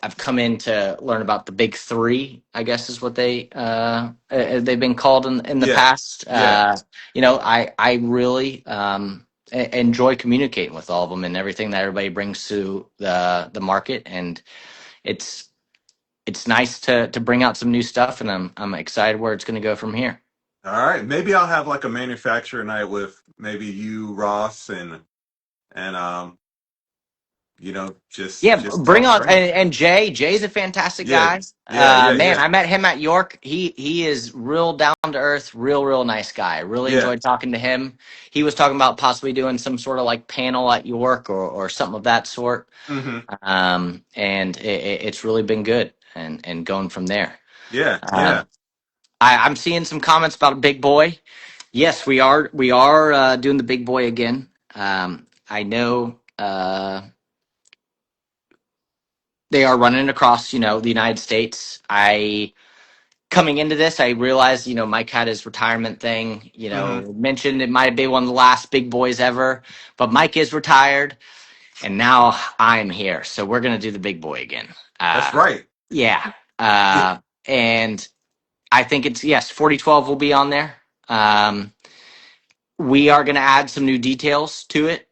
I've come in to learn about the big three. I guess is what they've been called in the Yeah. past. Yeah. I really enjoy communicating with all of them and everything that everybody brings to the market, and it's it's nice to bring out some new stuff, and I'm excited where it's going to go from here. All right. Maybe I'll have like a manufacturer night with maybe you, Ross, and Yeah, just bring talk on train. and Jay. Jay's a fantastic Yeah. guy. Yeah, yeah, Man, yeah. I met him at York. He is real down to earth, real nice guy. I really Yeah. enjoyed talking to him. He was talking about possibly doing some sort of like panel at York or something of that sort. Mm-hmm. And it's really been good and going from there. Yeah, Um, yeah. I'm seeing some comments about a big boy. Yes, we are doing the big boy again. I know. They are running across, the United States. I coming into this, I realized, Mike had his retirement thing, Mm-hmm. mentioned it might be one of the last big boys ever, but Mike is retired, and now I'm here, so we're gonna do the big boy again. That's Uh, right. yeah, Yeah. and I think it's yes, 4012 will be on there. We are gonna add some new details to it,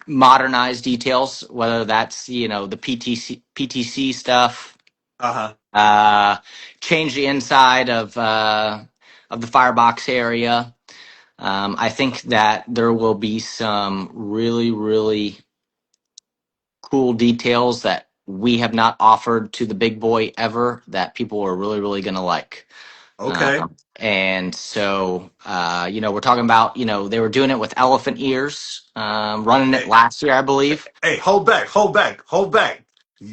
modernized details, whether that's the PTC stuff, Uh-huh. uh, change the inside of the firebox area. I think that there will be some really, really cool details that we have not offered to the big boy ever that people are really, really going to like. Okay. And so, we're talking about, they were doing it with elephant ears, running it Hey, last year, I believe. hey, hold back, hold back, hold back.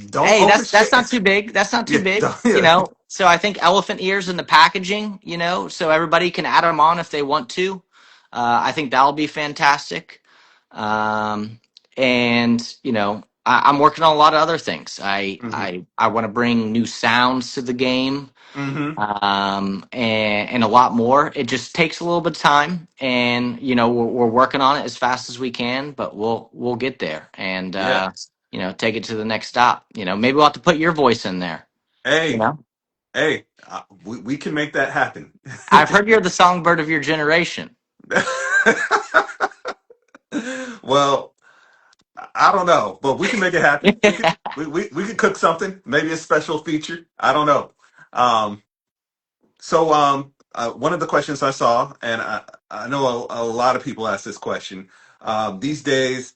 Don't Hey, that's not overshare. too big. That's not too Yeah, big, yeah. So I think elephant ears in the packaging, so everybody can add them on if they want to. I think that'll be fantastic. Um, and I'm working on a lot of other things. I Mm-hmm. I I want to bring new sounds to the game, Mm-hmm. and a lot more. It just takes a little bit of time, and we're working on it as fast as we can, but we'll get there, and Yeah. take it to the next stop. Maybe we'll have to put your voice in there. You Hey, know, hey, we can make that happen. I've heard you're the songbird of your generation. Well, I don't know, but we can make it happen. We could cook something, maybe a special feature. I don't know. Um, so one of the questions I saw, and I know a lot of people ask this question. These days,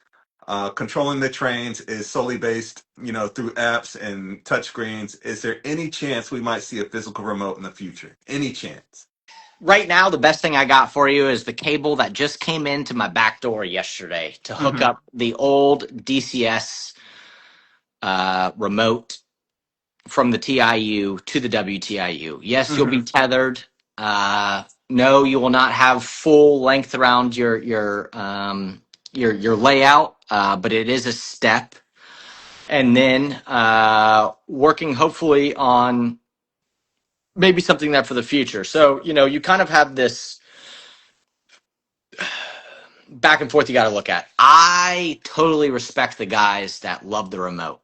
controlling the trains is solely based, through apps and touchscreens. Is there any chance we might see a physical remote in the future? Any chance? Right now, the best thing I got for you is the cable that just came into my back door yesterday to hook Hmm. up the old DCS remote from the TIU to the WTIU. Yes, you'll Hmm. be tethered. No, you will not have full length around your layout, but it is a step. And then working hopefully on maybe something that for the future. So you kind of have this back and forth you got to look at. I totally respect the guys that love the remote.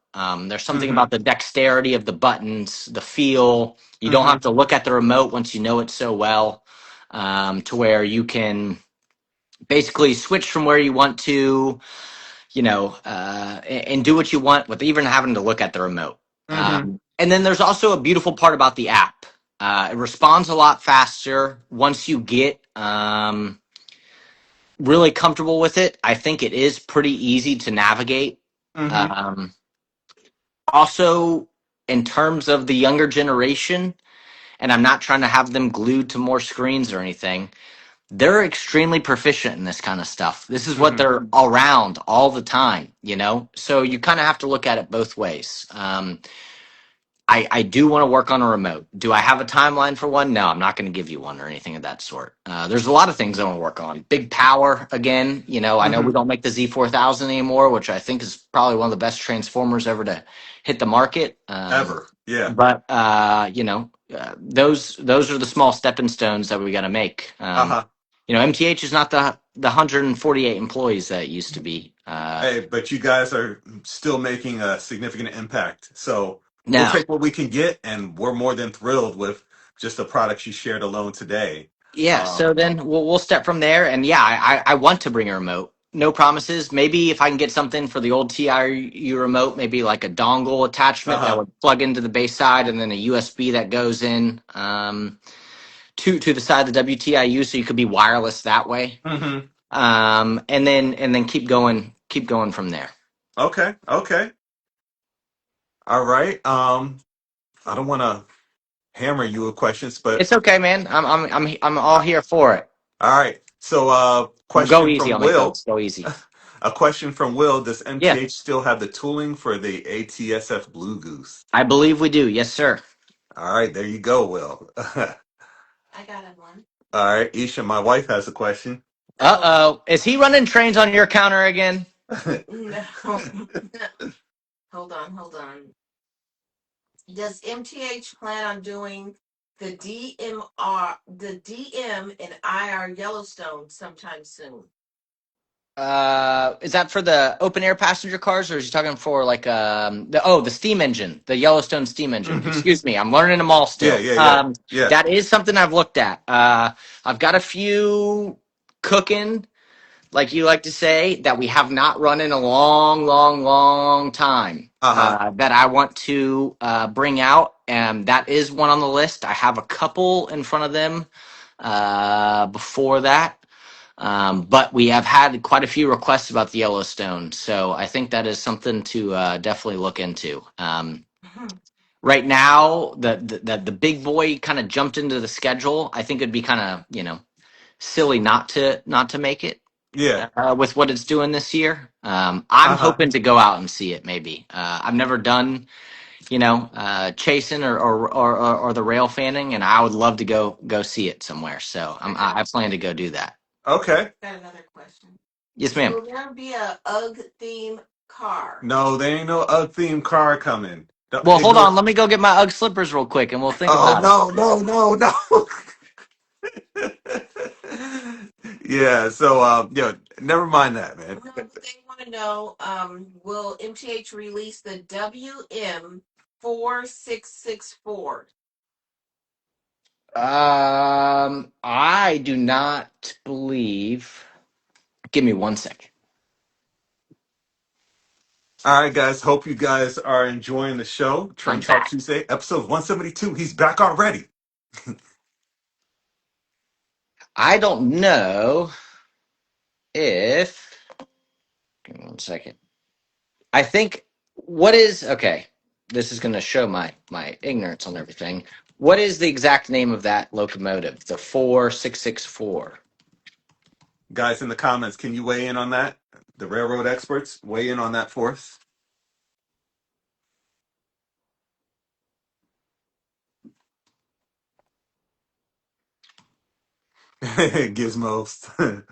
There's something Hmm. about the dexterity of the buttons, the feel. You don't Hmm. have to look at the remote once you know it so well, to where you can basically switch from where you want to, and do what you want with even having to look at the remote. Hmm. And then there's also a beautiful part about the app. It responds a lot faster once you get really comfortable with it. I think it is pretty easy to navigate. Hmm. Um, Also, in terms of the younger generation, and I'm not trying to have them glued to more screens or anything, they're extremely proficient in this kind of stuff. This is what Hmm. they're around all the time, So you kind of have to look at it both ways. I do want to work on a remote. Do I have a timeline for one? No, I'm not going to give you one or anything of that sort. There's a lot of things I want to work on. Big power, again. I know Hmm. we don't make the Z4000 anymore, which I think is probably one of the best transformers ever to hit the market. Ever? Yeah. But those are the small stepping stones that we got to make. Uh-huh. MTH is not the 148 employees that it used to be. Hey, but you guys are still making a significant impact. So we'll Now, take what we can get, and we're more than thrilled with just the products you shared alone today. yeah, Um, so then we'll step from there, and yeah, I want to bring a remote. No promises. Maybe if I can get something for the old TIU remote, maybe like a dongle attachment that uh-huh. would plug into the base side, and then a USB that goes in to the side of the WTIU, so you could be wireless that way. Hmm. And then keep going from there. Okay. Okay. All right. I don't want to hammer you with questions, but It's okay, man. I'm all here for it. all right. So, Go question easy from on me, Will. folks. Go easy. A question from Will. Does Yeah, MTH still have the tooling for the ATSF Blue Goose? I believe we do. Yes, sir. All right, there you go, Will. All right, Isha, my wife has a question. Uh-oh. Is he running trains on your counter again? Is that for the open air passenger cars, or is he talking for like the steam engine, the Yellowstone steam engine? Hmm. Excuse me, I'm learning them all Yeah, still. yeah, yeah, yeah. That is something I've looked at. I've got a few cooking, like you like to say, that we have not run in a long, long, long time. Uh-huh. That I want to bring out, and that is one on the list. I have a couple in front of them before that. But we have had quite a few requests about the Yellowstone, so I think that is something to definitely look into. Right now, the big boy kind of jumped into the schedule. I think it'd be kind of silly not to make it Yeah. with what it's doing this year. I'm Uh-huh. hoping to go out and see it. Maybe I've never done chasing or the rail fanning, and I would love to go see it somewhere. So I plan to go do that. Okay. Yes, ma'am. No, there ain't no UGG themed car coming. Don't Well, hold ignore. on. Let me go get my UGG slippers real quick, and we'll think Oh about it. no, no, no, no. Yeah, so never mind that, man. I do not believe. Give me 1 second. All right, guys. Hope you guys are enjoying the show. Train I'm Talk back. Tuesday, episode 172. He's back already. I don't know if. Give me 1 second. I think what is okay. This is going to show my ignorance on everything. What is the exact name of that locomotive? The 4664. Guys in the comments, can you weigh in on that? The railroad experts weigh in on that for us. Gizmos.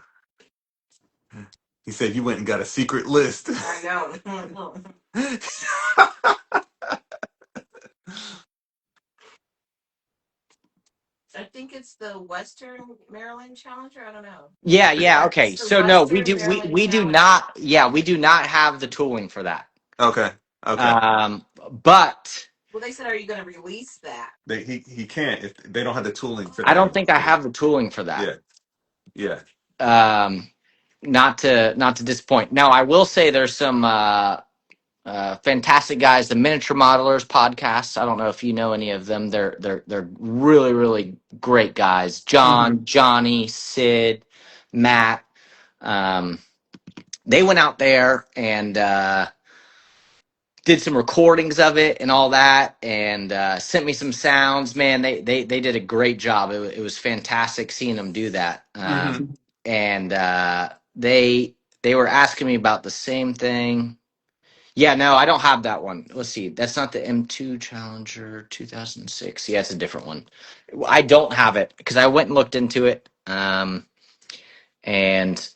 He said you went and got a secret list. I know. I think it's the Western Maryland Challenger. I don't know. Yeah. Okay. It's the So no, we Western do we Maryland we do Challenger. not. Yeah, we do not have the tooling for that. Okay. Okay. But Well, they said, "Are you going to release that?" He can't if they don't have the tooling for I that. don't think I have the tooling for that. Yeah. Yeah. Um, not to disappoint. Now, I will say there's some fantastic guys. The Miniature Modelers podcast. I don't know if you know any of them. They're really really great guys. Mm-hmm. John, Johnny, Sid, Matt. Um, they went out there and did some recordings of it and all that, and sent me some sounds. Man, they did a great job. It was fantastic seeing them do that. Mm-hmm. And they were asking me about the same thing. Yeah, no, I don't have that one. Let's see. That's not the M2 Challenger 2006. Yeah, it's a different one. I don't have it because I went and looked into it. And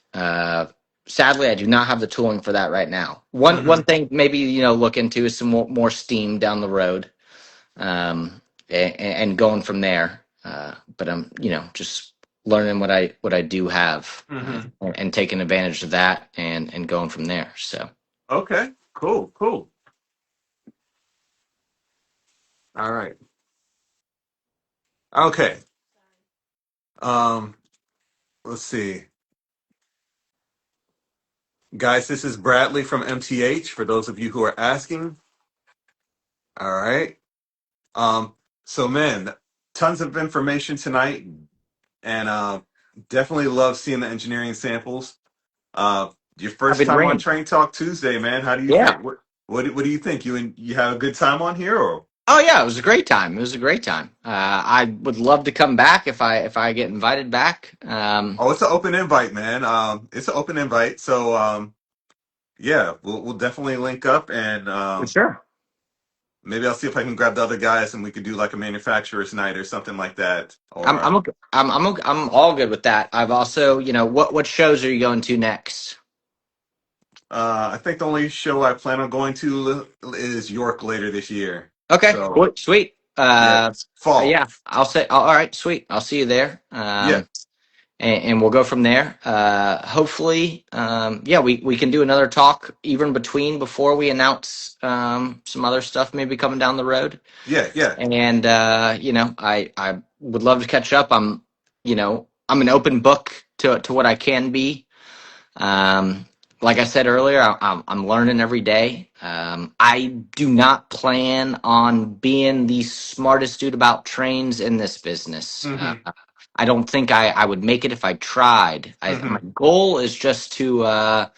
sadly, I do not have the tooling for that right now. One Mm-hmm. thing maybe look into is some more steam down the road, and going from there. But I'm just learning what I do have, Mm-hmm. and taking advantage of that and going from there. So Okay. Cool. Cool. All right. Okay. Um, let's see. Guys, this is Bradley from MTH for those of you who are asking. All right. Um, so man, tons of information tonight, and definitely love seeing the engineering samples. Your I've first been time on ringing. Train Talk Tuesday, man. How do you Yeah. think? What do you think? You have a good time on here, or Oh yeah, it was a great time. It was a great time. I would love to come back if I get invited back. oh, it's an open invite, man. It's an open invite, so yeah, we'll definitely link up, and For sure. maybe I'll see if I can grab the other guys, and we could do like a manufacturer's night or something like that. I'm Or I'm okay. I'm all good with that. I've also, what shows are you going to next? I think the only show I plan on going to is York later this year. Okay, So cool, sweet. yeah, fall. Yeah, I'll say. All right, sweet. I'll see you there. Yeah, And we'll go from there. Hopefully, yeah, we can do another talk even between before we announce some other stuff maybe coming down the road. yeah, yeah. And I would love to catch up. I'm an open book to what I can be. Um, like I said earlier, I'm learning every day. I do not plan on being the smartest dude about trains in this business. Mm-hmm. I don't think I would make it if I tried. My Mm-hmm. goal is to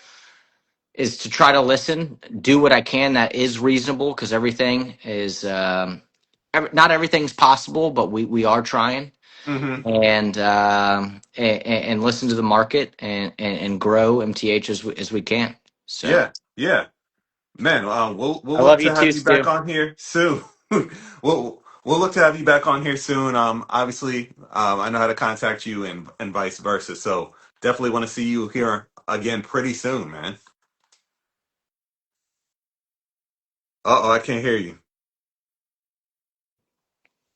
try to listen, do what I can that is reasonable, because everything is not everything's possible, but we are trying, Mm-hmm. and listen to the market and grow MTH as we can. So Yeah, yeah. Man, we'll I look love to you too, have you back Stu. on here soon. We'll look to have you back on here soon. Obviously, I know how to contact you and vice versa. So definitely want to see you here again pretty soon, man. Uh-oh, I can't hear you.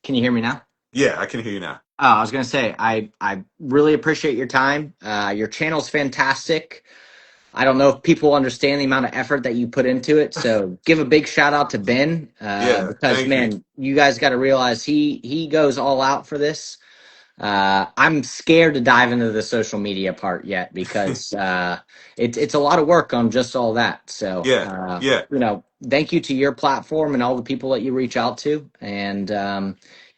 Can you hear me now? Yeah, I can hear you now. Oh, I was gonna say I really appreciate your time. Your channel's fantastic. I don't know if people understand the amount of effort that you put into it. So give a big shout out to Ben, Yeah, because thank you. man, you guys got to realize he goes all out for this. I'm scared to dive into the social media part yet because it's a lot of work on just all that. So Yeah, yeah, thank you to your platform and all the people that you reach out to, and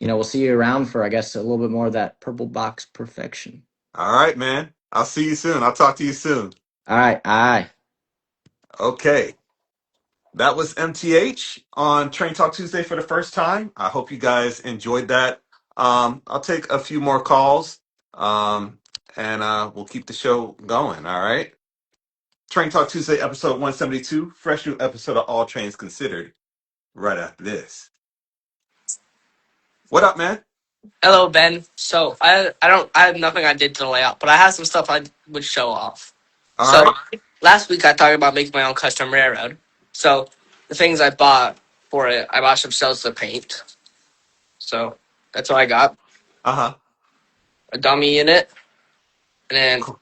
we'll see you around for I guess a little bit more of that purple box perfection. All right, man. I'll see you soon. I'll talk to you soon. All right, aye. Okay. That was MTH on Train Talk Tuesday for the first time. I hope you guys enjoyed that. I'll take a few more calls, and we'll keep the show going. All right. Train Talk Tuesday, episode 172. Fresh new episode of All Trains Considered. Right after this. What up, man? Hello, Ben. So I have nothing I did to the layout, but I have some stuff I would show off. All So right. last week I talked about making my own custom railroad. So the things I bought for it, I bought some cells to paint. So that's what I got. Uh huh. A dummy in it, and then Cool.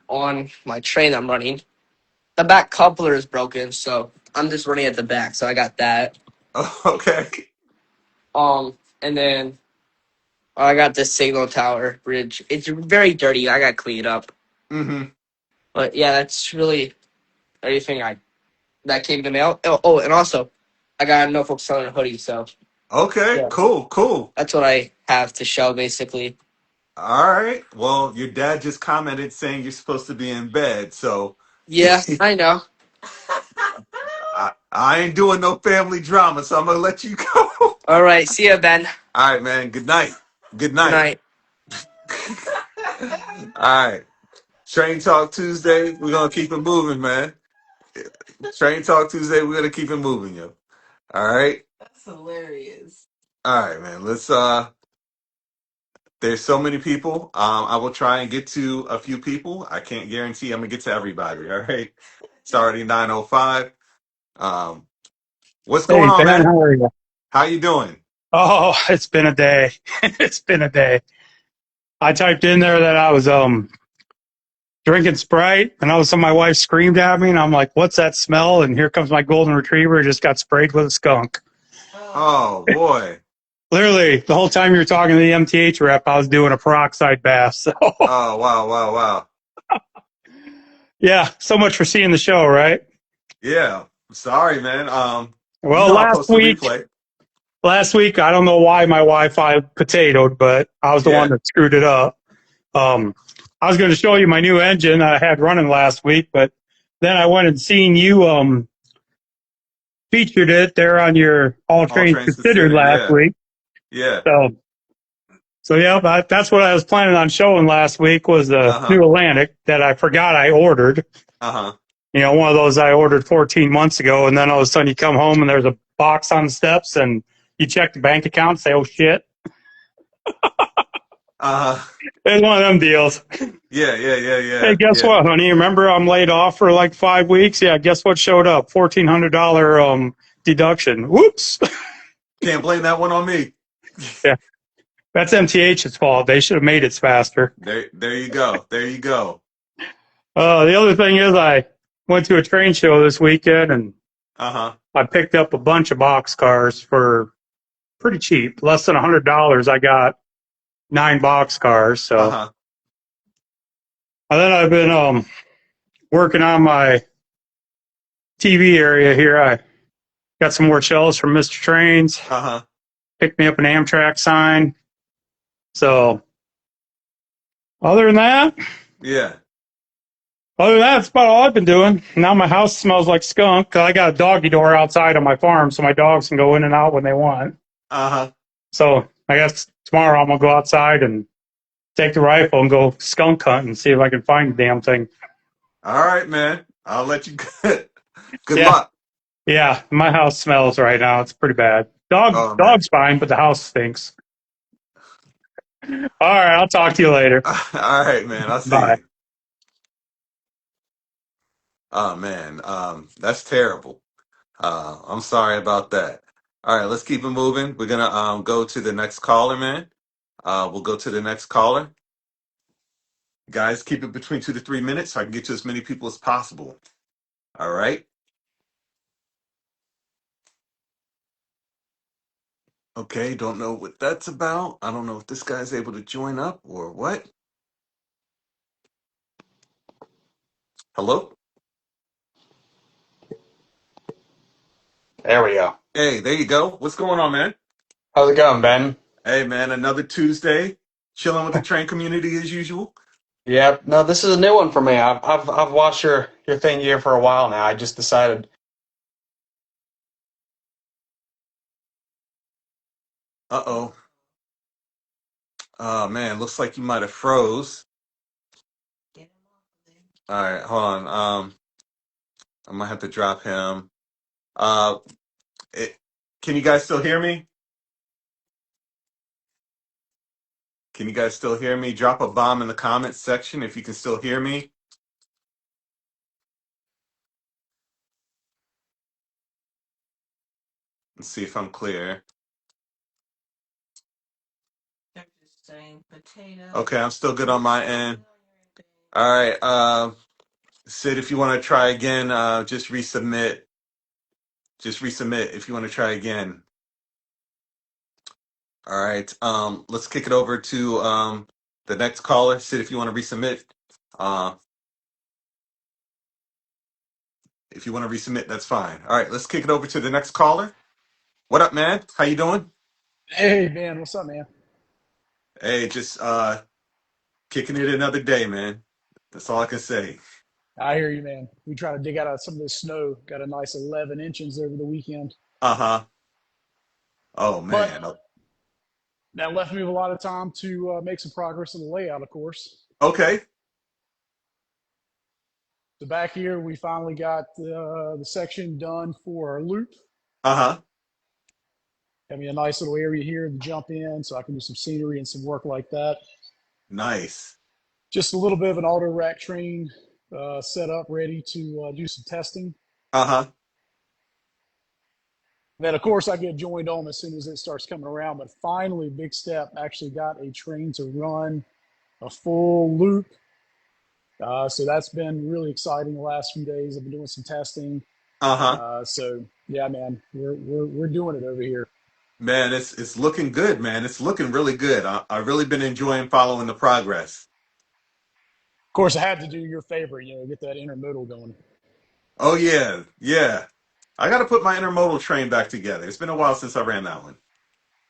on my train I'm running, the back coupler is broken, so I'm just running at the back. So I got that. Okay. And then I got this signal tower bridge. It's very dirty. I got to clean it up. Mm-hmm. But yeah, that's really everything that came to mail. Oh, and also, I got a Norfolk Southern hoodie, so Okay. yeah, Cool. Cool. that's what I have to show basically. All right. Well, your dad just commented saying you're supposed to be in bed, so Yeah, I know. I ain't doing no family drama, so I'm gonna let you go. All right, see ya, Ben. All right, man. Good night. Good Good night. night. All right. Train Talk Tuesday. We're gonna keep it moving, man. Train Talk Tuesday. We're gonna keep it moving, yo. All right. That's hilarious. All right, man. Let's. There's so many people. I will try and get to a few people. I can't guarantee I'm gonna get to everybody. All right. It's already 9:05. Um, what's going Hey, on, Ben, man? how are you? How you doing? Oh, it's been a day. It's been a day. I typed in there that I was drinking Sprite, and all of a sudden my wife screamed at me, and I'm like, "What's that smell?" And here comes my golden retriever, just got sprayed with a skunk. Oh boy. Literally, the whole time you were talking to the MTH rep, I was doing a peroxide bath. So, Oh wow, wow, wow. yeah, so much for seeing the show, right? Yeah. Sorry, man. You Well, know I'll post the replay. last week, I don't know why my Wi-Fi potatoed, but I was the Yeah. one that screwed it up. I was going to show you my new engine I had running last week, but then I went and seen you featured it there on your All All Trains trains Considered considered. last Yeah. week. Yeah. So yeah, that's what I was planning on showing last week was the Uh-huh. new Atlantic that I forgot I ordered. Uh-huh. You know, one of those I ordered 14 months ago, and then all of a sudden you come home and there's a box on the steps, and you check the bank account and say, "Oh shit!" Uh-huh. It's one of them deals. Yeah, yeah. Hey, guess Yeah. what, honey? Remember I'm laid off for like 5 weeks? Yeah, guess what showed up? $1,400 deduction. Whoops. Can't blame that one on me. Yeah, that's MTH's fault. They should have made it faster. There you go. There you go. The other thing is I went to a train show this weekend and Uh-huh. I picked up a bunch of box cars for pretty cheap, less than $100. I got 9 box cars. So, Uh-huh. and then I've been working on my TV area here. I got some more shells from Mr. Trains. Uh-huh. Picked me up an Amtrak sign. So, other than that, Yeah. that's about all I've been doing. Now my house smells like skunk. I got a doggy door outside on my farm, so my dogs can go in and out when they want. Uh-huh. So I guess tomorrow I'm gonna go outside and take the rifle and go skunk hunt and see if I can find the damn thing. All right, man. I'll let you good Yeah. luck. Yeah, my house smells right now. It's pretty bad. Oh, man. Dog's fine, but the house stinks. All right, I'll talk to you later. All right, man. I'll see Bye. you. Oh man. That's terrible. I'm sorry about that. All right, let's keep it moving. We're gonna go to the next caller, man. We'll go to the next caller. Guys, keep it between 2 to 3 minutes so I can get to as many people as possible. All right. Okay, don't know what that's about. I don't know if this guy's able to join up or what. Hello? There we go. Hey, there you go. What's going on, man? How's it going, Ben? Hey, man, another Tuesday. Chilling with the train community as usual. Yeah, no, this is a new one for me. I've watched your thing here for a while now. I just decided. Uh-oh. Oh man, looks like you might have froze. Get him off of there. All right, hold on. I might have to drop him. Uh, it, can you guys still hear me? Can you guys still hear me? Drop a bomb in the comments section if you can still hear me. Let's see if I'm clear. They're just saying potato. Okay, I'm still good on my end. Potato on your thing. All right, Sid, if you want to try again, just resubmit. Just resubmit if you want to try again. All right, let's kick it over to the next caller. Sid, if you want to resubmit. Uh, if you want to resubmit, that's fine. All right, let's kick it over to the next caller. What up, man? How you doing? Hey man, what's up, man? Hey, just kicking it another day, man. That's all I can say. I hear you, man. We try to dig out some of this snow. Got a nice 11 inches over the weekend, Uh-huh. Oh but man. that left me with a lot of time to make some progress in the layout, of course. Okay. So back here, we finally got the section done for our loop. Uh-huh. Having a nice little area here to jump in, so I can do some scenery and some work like that. Nice. Just a little bit of an auto rack train set up, ready to do some testing. Uh-huh. Then, of course, I get joined on as soon as it starts coming around. But finally, Big Step actually got a train to run a full loop. So that's been really exciting the last few days. I've been doing some testing. Uh-huh. So yeah, man, we're doing it over here. Man, it's looking good, man. It's looking really good. I've really been enjoying following the progress. Of course, I had to do your favorite, get that intermodal going. Oh yeah, yeah. I got to put my intermodal train back together. It's been a while since I ran that one.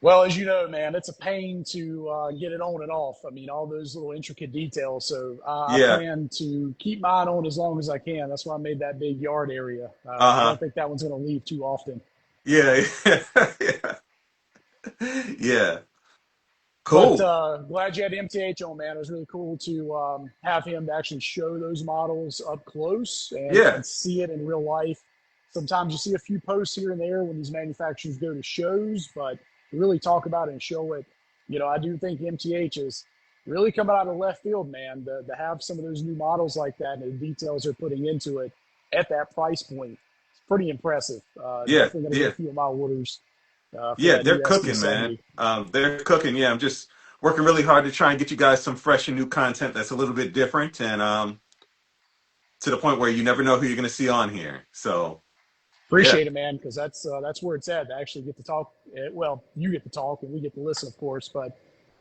Well, as you know, man, it's a pain to get it on and off. I mean, all those little intricate details. So I Yeah. plan to keep mine on as long as I can. That's why I made that big yard area. I Uh-huh. don't think that one's going to leave too often. Yeah. Yeah. Yeah. But Cool. glad you had MTH on, man. It was really cool to have him to actually show those models up close Yeah. and see it in real life. Sometimes you see a few posts here and there when these manufacturers go to shows, but to really talk about it and show it, I do think MTH is really coming out of left field, man, to have some of those new models like that and the details they're putting into it at that price point. It's pretty impressive. Yeah. Definitely going to get Yeah. a few of my orders for Yeah, that they're new cooking, man. SD70. They're cooking. Yeah, I'm just working really hard to try and get you guys some fresh and new content that's a little bit different and to the point where you never know who you're going to see on here. So, yeah. Appreciate it, man, because that's where it's at. To actually get to talk. Well, you get to talk, and we get to listen, of course. But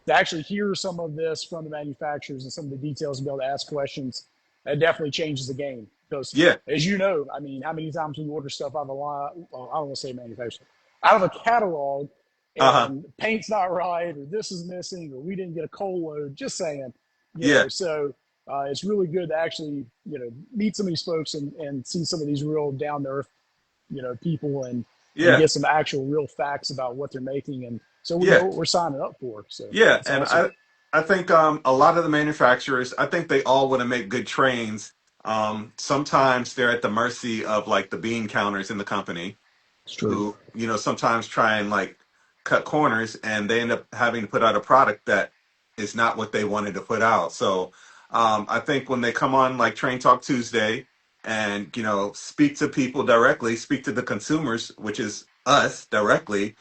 to actually hear some of this from the manufacturers and some of the details and be able to ask questions, that definitely changes the game. Because, Yeah. as you know, I mean, how many times we order stuff out of a line? Well, I don't want to say manufacturer, out of a catalog, Uh-huh. and paint's not right, or this is missing, or we didn't get a coal load. Just saying, Yeah. So it's really good to actually, meet some of these folks and see some of these real down to earth people and Yeah. get some actual real facts about what they're making, and so we know Yeah. what we're signing up for. So Yeah, it's and awesome. I think a lot of the manufacturers, I think they all want to make good trains. Sometimes they're at the mercy of like the bean counters in the company It's true. who, sometimes try and like cut corners and they end up having to put out a product that is not what they wanted to put out. So I think when they come on like Train Talk Tuesday and, speak to people directly, speak to the consumers, which is us directly,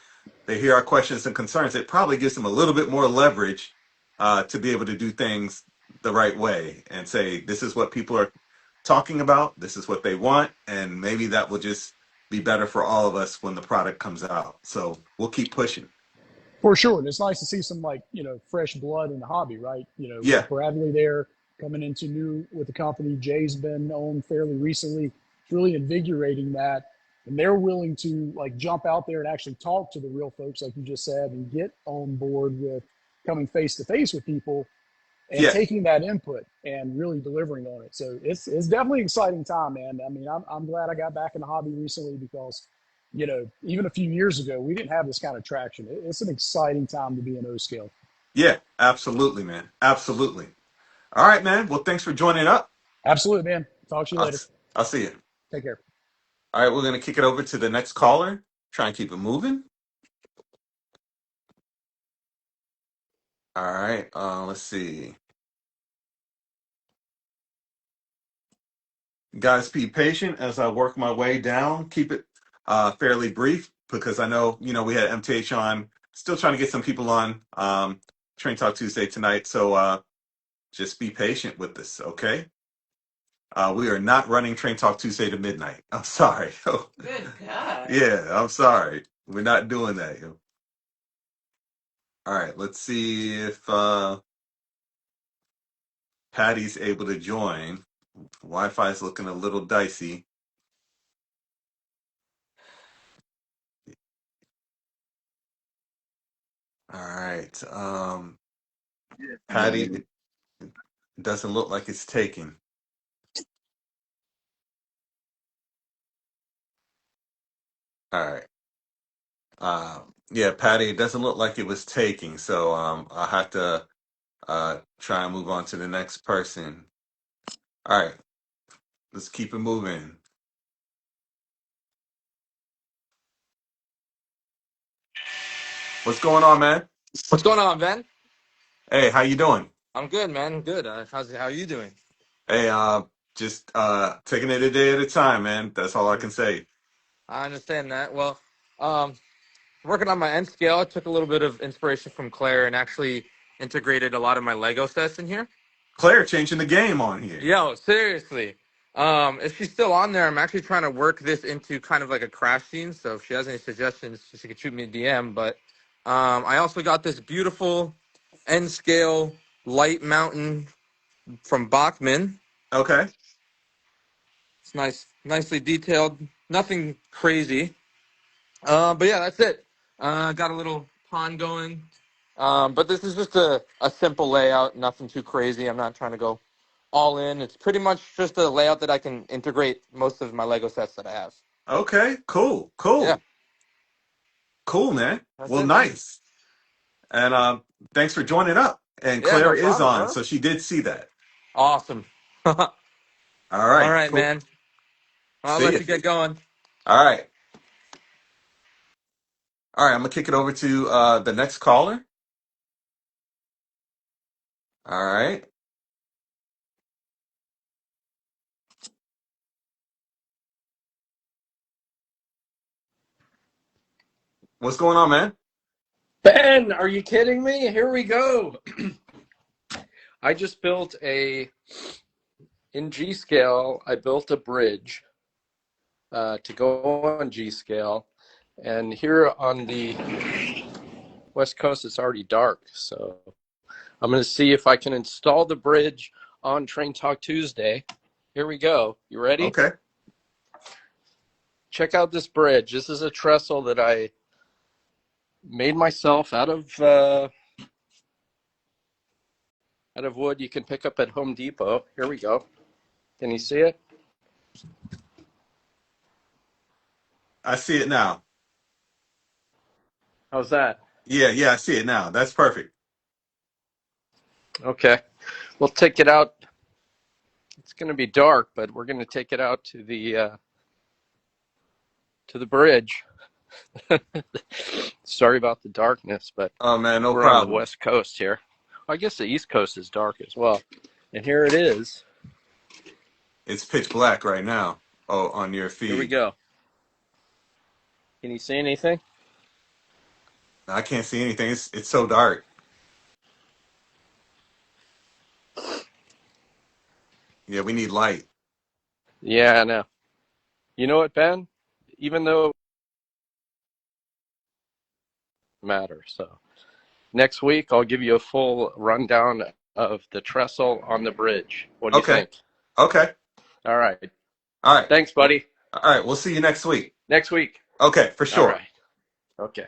they hear our questions and concerns, it probably gives them a little bit more leverage to be able to do things the right way and say, this is what people are talking about, this is what they want, and maybe that will just be better for all of us when the product comes out. So we'll keep pushing. For sure. And it's nice to see some fresh blood in the hobby, right? Yeah, With Bradley there coming into new with the company. Jay's been on fairly recently. It's really invigorating that. And they're willing to like jump out there and actually talk to the real folks, like you just said, and get on board with coming face to face with people. and Yeah, taking that input and really delivering on it. So it's definitely an exciting time, man. I mean, I'm glad I got back in the hobby recently because, even a few years ago, we didn't have this kind of traction. It's an exciting time to be in O scale. yeah, absolutely, man. Absolutely. All right, man. Well, thanks for joining up. Absolutely, man. Talk to you I'll, later. I'll see you. Take care. All right, we're going to kick it over to the next caller. Try and keep it moving. All right, let's see. Guys, be patient as I work my way down. Keep it fairly brief because I know, we had MTH on. Still trying to get some people on Train Talk Tuesday tonight. So just be patient with this, okay? We are not running Train Talk Tuesday to midnight. I'm sorry. Good God. Yeah, I'm sorry. We're not doing that. Yo. All right, let's see if Patty's able to join. Wi-Fi is looking a little dicey. All right. Patty, it doesn't look like it's taking. All right. Yeah, Patty, it doesn't look like it was taking, so I'll have to try and move on to the next person. All right, let's keep it moving. What's going on, man? What's going on, Ben? Hey, how you doing? I'm good, man. Good. How are you doing? Hey, just taking it a day at a time, man. That's all I can say. I understand that. Well, um, working on my end scale, I took a little bit of inspiration from Claire and actually integrated a lot of my Lego sets in here. Claire changing the game on here. Yo, seriously. If she's still on there, I'm actually trying to work this into kind of like a crash scene. So if she has any suggestions, she could shoot me a DM. But I also got this beautiful end scale light mountain from Bachman. Okay. It's nice, nicely detailed. Nothing crazy. But yeah, that's it. Got a little pond going. But this is just a simple layout, nothing too crazy. I'm not trying to go all in. It's pretty much just a layout that I can integrate most of my Lego sets that I have. Okay. Cool. Yeah, Cool, man. that's Well, it, man. nice. And thanks for joining up. And Yeah, Claire no is problem, on, bro. so she did see that. Awesome. All All right. right, Cool. man. I'll See let ya. you get going. All right. All right. I'm gonna kick it over to the next caller. All right. What's going on, man? Ben, are you kidding me? Here we go. I just built in G scale, I built a bridge to go on G scale. And here on the West Coast, it's already dark. So I'm going to see if I can install the bridge on Train Talk Tuesday. Here we go. You ready? Okay. Check out this bridge. This is a trestle that I made myself out of wood you can pick up at Home Depot. Here we go. Can you see it? I see it now. How's that? Yeah, I see it now. That's perfect. Okay. We'll take it out. It's going to be dark, but we're going to take it out to the bridge. Sorry about the darkness, but Oh man, no we're on the problem. West Coast here. I guess the East Coast is dark as well. And here it is. It's pitch black right now. Oh, on your Here we feed. go. Can you see anything? I can't see anything. It's so dark. Yeah, we need light. Yeah, I know. You know what, Ben? Even though it matters. So next week, I'll give you a full rundown of the trestle on the bridge. What do you Okay. think? Okay. All right. All right. Thanks, buddy. All right. We'll see you next week. Next week. Okay, for All sure. right. Okay.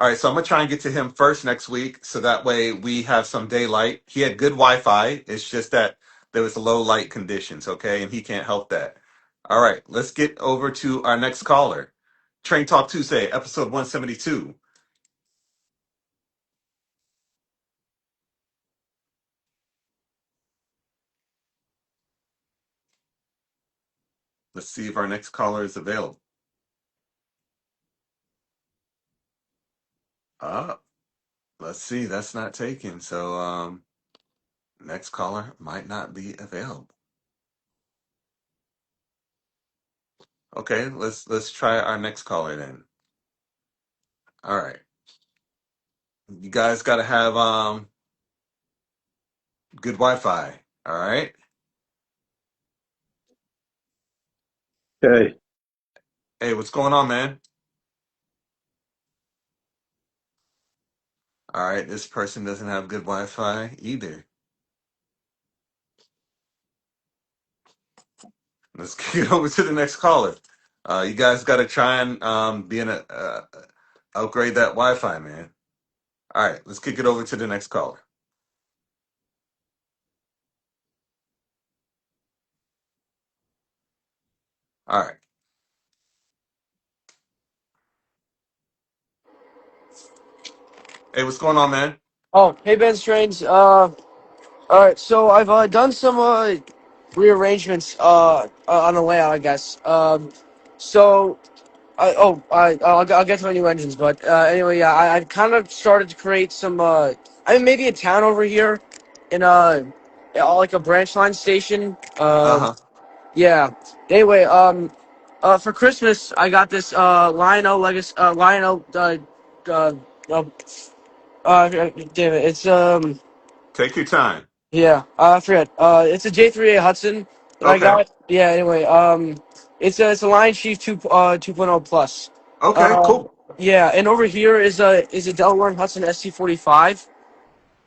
All right, so I'm gonna try and get to him first next week, so that way we have some daylight. He had good Wi-Fi. It's just that there was low light conditions, okay, and he can't help that. All right, let's get over to our next caller. Train Talk Tuesday, episode 172. Let's see if our next caller is available. Let's see, that's not taken. So next caller might not be available. Okay, let's try our next caller then. All right. You guys gotta have good Wi-Fi. All right. Hey, Hey, what's going on, man? All right, this person doesn't have good Wi-Fi either. Let's get over to the next caller. You guys got to try and be in a upgrade that Wi-Fi, man. All right, let's kick it over to the next caller. All right. Hey, what's going on, man? Oh, hey Ben Strange. All right. So I've done some rearrangements on the layout, I guess. So I'll get to my new engines, but anyway, yeah, I kind of started to create some. I mean, maybe a town over here, in like a branch line station. Uh-huh. Yeah. Anyway, for Christmas I got this Lionel Legacy Lionel uh, uh damn it, it's Take your time. yeah, I forget. It's a J3A Hudson that I Okay. got. Yeah. Anyway, it's a Lion Chief 2.0 plus. Okay, Um, cool. yeah, and over here is a Delaware Hudson ST45,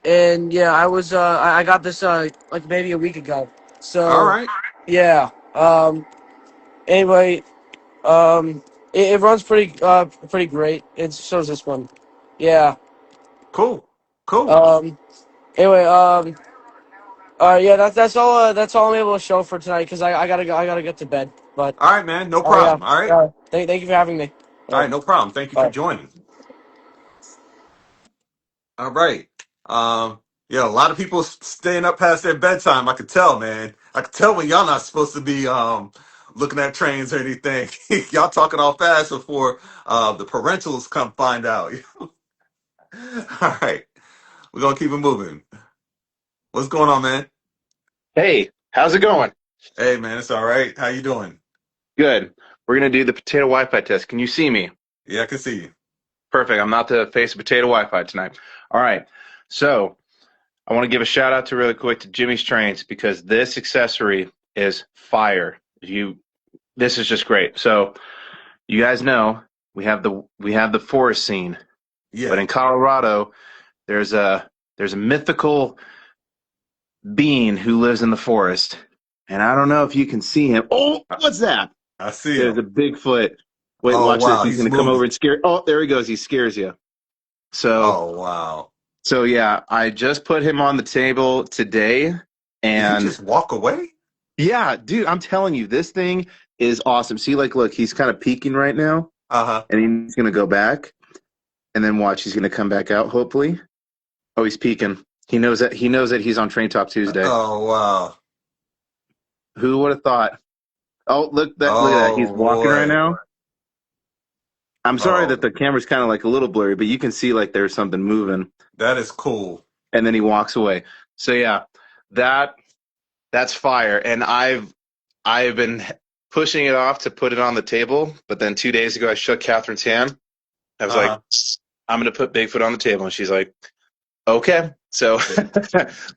and yeah, I got this like maybe a week ago. All So right. yeah. Anyway, it runs pretty great. It's so does this one. Yeah. Cool. Cool. Um. Anyway. Yeah, that's all I'm able to show for tonight because I gotta get to bed. But All right, man. No yeah, problem. All right. thank you for having me. All right, no problem. Thank you for Bye. joining. All right. Yeah, a lot of people staying up past their bedtime. I could tell, man. I could tell when y'all not supposed to be looking at trains or anything. Y'all talking all fast before the parentals come find out. All right, we're gonna keep it moving. What's going on, man? hey, how's it going? Hey, man, it's all right. How you doing? Good. We're gonna do the potato Wi-Fi test. Can you see me? Yeah, I can see you. Perfect. I'm not the face of potato Wi-Fi tonight. All right. So I want to give a shout out to really quick to Jimmy's Trains because this accessory is fire. This is just great. So you guys know we have the forest scene, Yeah. but in Colorado there's a mythical being who lives in the forest, and I don't know if you can see him. Oh, what's that? I see There's a him. Bigfoot. Wait, Oh watch this. wow, He's he's going to come moving. over and scare. Oh, there he goes. He scares you. So, Oh wow. so yeah, I just put him on the table today, Did he and just walk away? yeah, dude, I'm telling you, this thing is awesome. See, like, look, he's kind of peeking right now, Uh-huh. and he's going to go back, and then watch, he's going to come back out. Hopefully, oh, he's peeking. He knows that he's on Train Talk Tuesday. Oh wow. Who would have thought? Oh, look at that. He's Oh walking right boy. now. I'm sorry that Oh, the camera's kind of like a little blurry, but you can see like there's something moving, that is cool. and then he walks away. So yeah, that's fire. And I've been pushing it off to put it on the table, but then 2 days ago I shook Catherine's hand. I was like, Uh-huh. I'm gonna put Bigfoot on the table, and she's like, okay. So,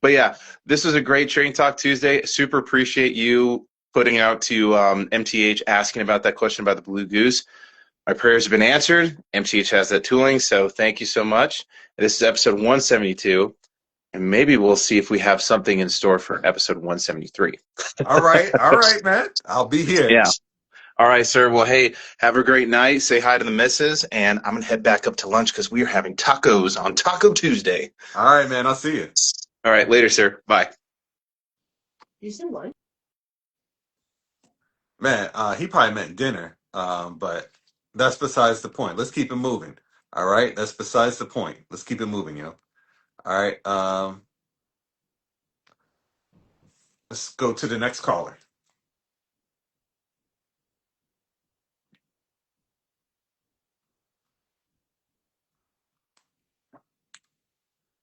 but yeah, this was a great Train Talk Tuesday. Super appreciate you putting out to MTH asking about that question about the Blue Goose. My prayers have been answered. MTH has that tooling, so thank you so much. This is episode 172, and maybe we'll see if we have something in store for episode 173. All right, man. I'll be here. Yeah. All right, sir. Well, hey, have a great night. Say hi to the missus, and I'm gonna head back up to lunch because we are having tacos on Taco Tuesday. All right, man. I'll see you. All right, later, sir. Bye. You said what? Man, he probably meant dinner. But that's besides the point. Let's keep it moving. All right, that's besides the point. Let's keep it moving, yo. All right. Let's go to the next caller.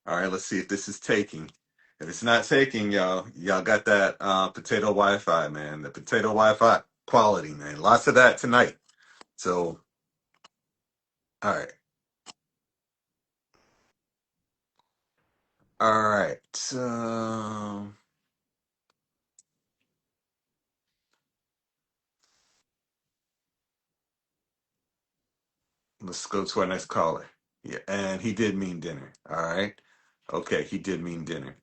All right, let's see if this is taking. If it's not taking, y'all got that potato Wi-Fi, man. The potato Wi-Fi quality, man. Lots of that tonight. So, all right. All right. Let's go to our next caller. Yeah, and he did mean dinner. All right. Okay, he did mean dinner.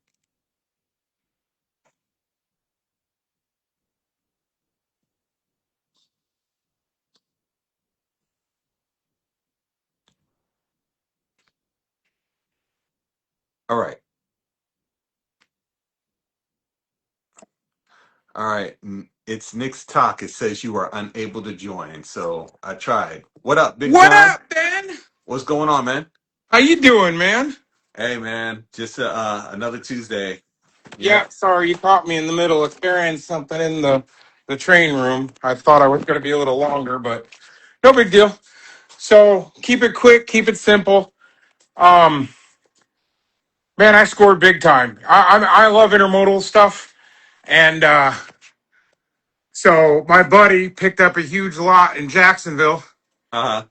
All right. All right. It's Nick's talk. It says you are unable to join. So I tried. What up, Big What John? up, Ben? What's going on, man? How you doing, man? Hey, man. Just another Tuesday. Yeah, Yep. sorry you caught me in the middle of carrying something in the train room. I thought I was going to be a little longer, but no big deal. So keep it quick, keep it simple. Um, Man, I scored big time. I love intermodal stuff, and so my buddy picked up a huge lot in Jacksonville, Uh-huh.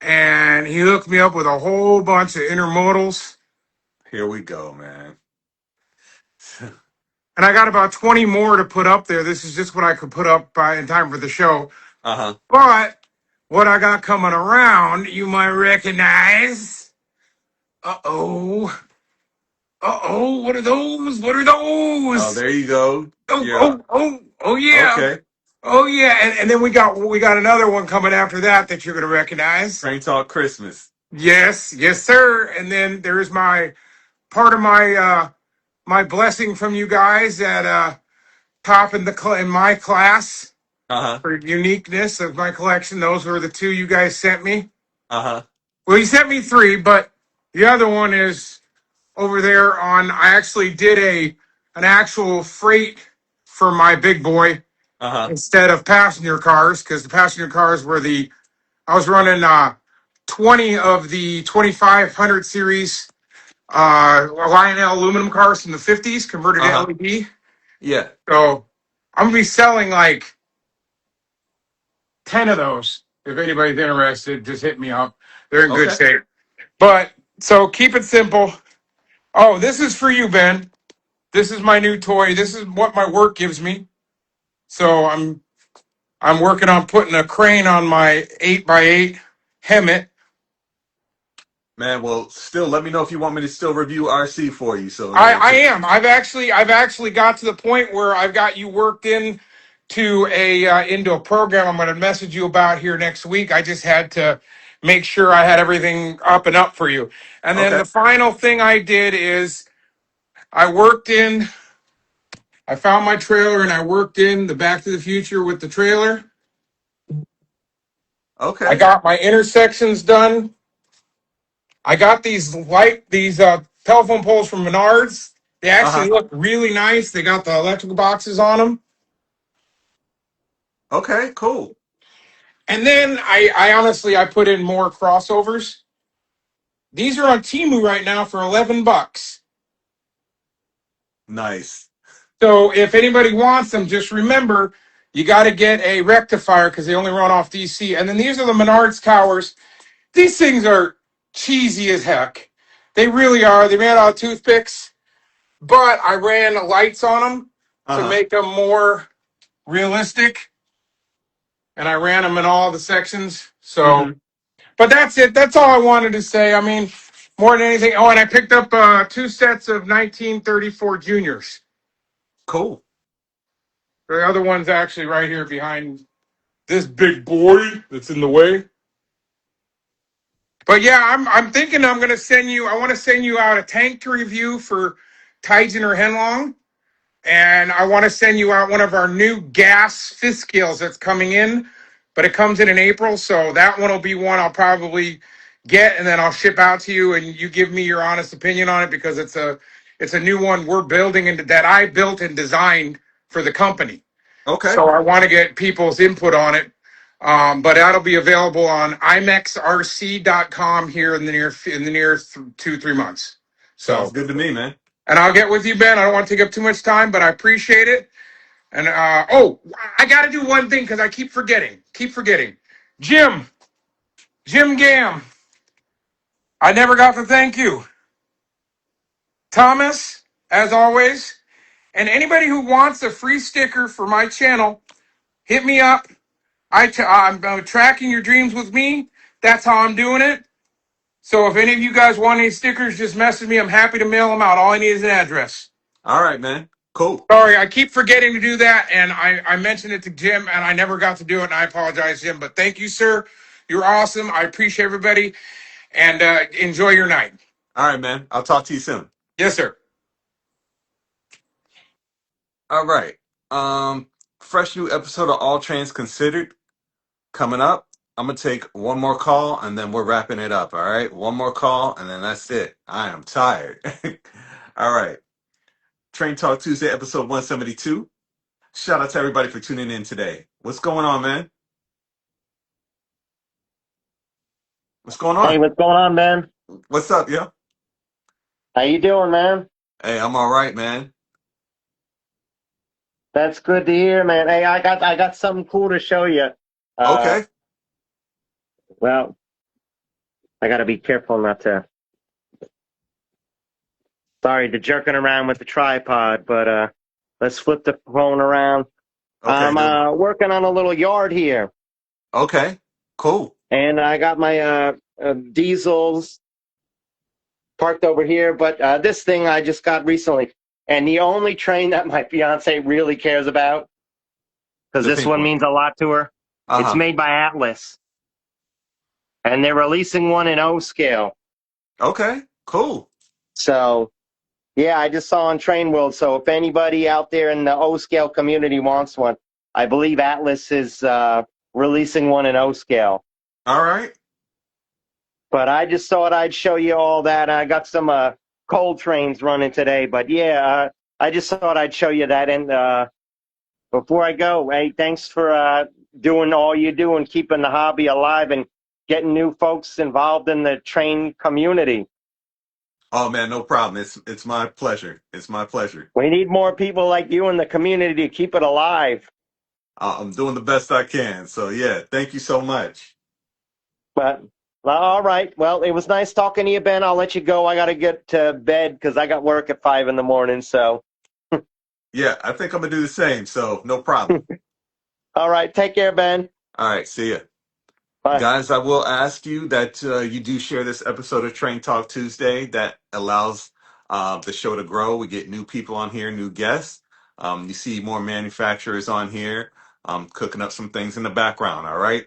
and he hooked me up with a whole bunch of intermodals. Here we go, man. And I got about 20 more to put up there. This is just what I could put up by in time for the show. Uh-huh. But what I got coming around, you might recognize. Uh-oh. Uh-oh. What are those? What are Oh, those? there you go. Oh, Yeah. oh, oh, oh yeah. Okay. Oh yeah. And then we got another one coming after that you're gonna recognize. Train Talk Christmas. Yes, yes, sir. And then there's my part of my blessing from you guys at top in my class. Uh-huh. For uniqueness of my collection. Those were the two you guys sent me. Uh-huh. Well, you sent me three, but the other one is over there on. I actually did an actual freight for my big boy Uh-huh. instead of passenger cars because the passenger cars were I was running 20 of the 2500 series Lionel aluminum cars from the 50s converted to Uh-huh. LED. Yeah. So I'm gonna be selling like 10 of those. If anybody's interested, just hit me up. They're in good Okay. shape. But so keep it simple. Oh, this is for you, Ben. This is my new toy. This is what my work gives me. So I'm working on putting a crane on my 8x8 Hemet. Man, well, still let me know if you want me to still review RC for you. So, I am. I've actually got to the point where I've got you worked in to into a program I'm going to message you about here next week. I just had to make sure I had everything up and up for you. And then okay. the final thing I did is I worked in. I found my trailer and I worked in the Back to the Future with the trailer. I Okay. got my intersections done. I got these telephone poles from Menards. They Uh-huh. actually look really nice. They got the electrical boxes on them. Okay, cool. And then I honestly I put in more crossovers. These are on Temu right now for $11. Nice. So if anybody wants them, just remember you got to get a rectifier because they only run off DC. And then these are the Menards towers. These things are cheesy as heck. They really are. They made out of toothpicks, but I ran lights on them to Uh-huh. make them more realistic, and I ran them in all the sections. So. Mm-hmm. But that's it. That's all I wanted to say. I mean, more than anything. Oh, and I picked up two sets of 1934 juniors. Cool. The other one's actually right here behind this big boy that's in the way. But yeah, I'm thinking I'm gonna send you. I want to send you out a tank to review for Titan or Henlong, and I want to send you out one of our new gas fifth scales that's coming in, but it comes in April, so that one will be one I'll probably get, and then I'll ship out to you, and you give me your honest opinion on it because it's a new one we're building and that I built and designed for the company. Okay. So I want to get people's input on it. But that'll be available on imexrc.com here in the near 2-3 months. Sounds So, good to me, man. and I'll get with you, Ben. I don't want to take up too much time, but I appreciate it. And I got to do one thing because I keep forgetting. Jim Gam. I never got to thank you, Thomas, as always. And anybody who wants a free sticker for my channel, hit me up. I'm tracking your dreams with me. That's how I'm doing it. So if any of you guys want any stickers, just message me. I'm happy to mail them out. All I need is an address. All right, man. Cool. Sorry, I keep forgetting to do that, and I mentioned it to Jim, and I never got to do it, and I apologize, Jim. But thank you, sir. You're awesome. I appreciate everybody, and enjoy your night. All right, man. I'll talk to you soon. Yes, sir. All right. Fresh new episode of All Trains Considered coming up. I'm gonna take one more call and then we're wrapping it up. All right. One more call and then that's it. I am tired. All right. Train Talk Tuesday, episode 172. Shout out to everybody for tuning in today. What's going on, man? What's going Hey, on? what's going on, man? What's up, yo? How you doing, man? Hey, I'm all right, man. That's good to hear, man. Hey, I got something cool to show you. Okay. Well, I gotta be careful not to. Sorry to jerking around with the tripod, but let's flip the phone around. Okay. I'm working on a little yard here, Okay. Cool. and I got my diesels parked over here. But this thing I just got recently, and the only train that my fiance really cares about, because The this pink one one. means a lot to her. It's Uh-huh. made by Atlas, and they're releasing one in O scale. Okay. Cool. So, yeah, I just saw on Train World. So, if anybody out there in the O scale community wants one, I believe Atlas is releasing one in O scale. All right. But I just thought I'd show you all that. I got some coal trains running today. But yeah, I just thought I'd show you that. And before I go, hey, thanks for doing all you do and keeping the hobby alive and getting new folks involved in the train community. Oh man, no problem. It's my pleasure. It's my pleasure. We need more people like you in the community to keep it alive. I'm doing the best I can. So yeah, thank you so much. But all right. Well, it was nice talking to you, Ben. I'll let you go. I got to get to bed because I got work at 5 a.m. So, Yeah, I think I'm gonna do the same. So no problem. all right. Take care, Ben. All right, see ya. Bye. Guys, I will ask you that you do share this episode of Train Talk Tuesday. That allows the show to grow. We get new people on here, new guests. You see more manufacturers on here cooking up some things in the background. All right.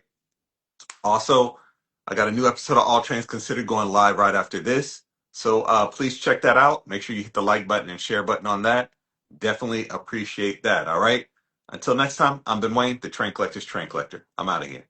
Also, I got a new episode of All Trains Considered going live right after this. So please check that out. Make sure you hit the like button and share button on that. Definitely appreciate that. All right. Until next time, I'm Ben Wayne, the Train Collector's Train Collector. I'm out of here.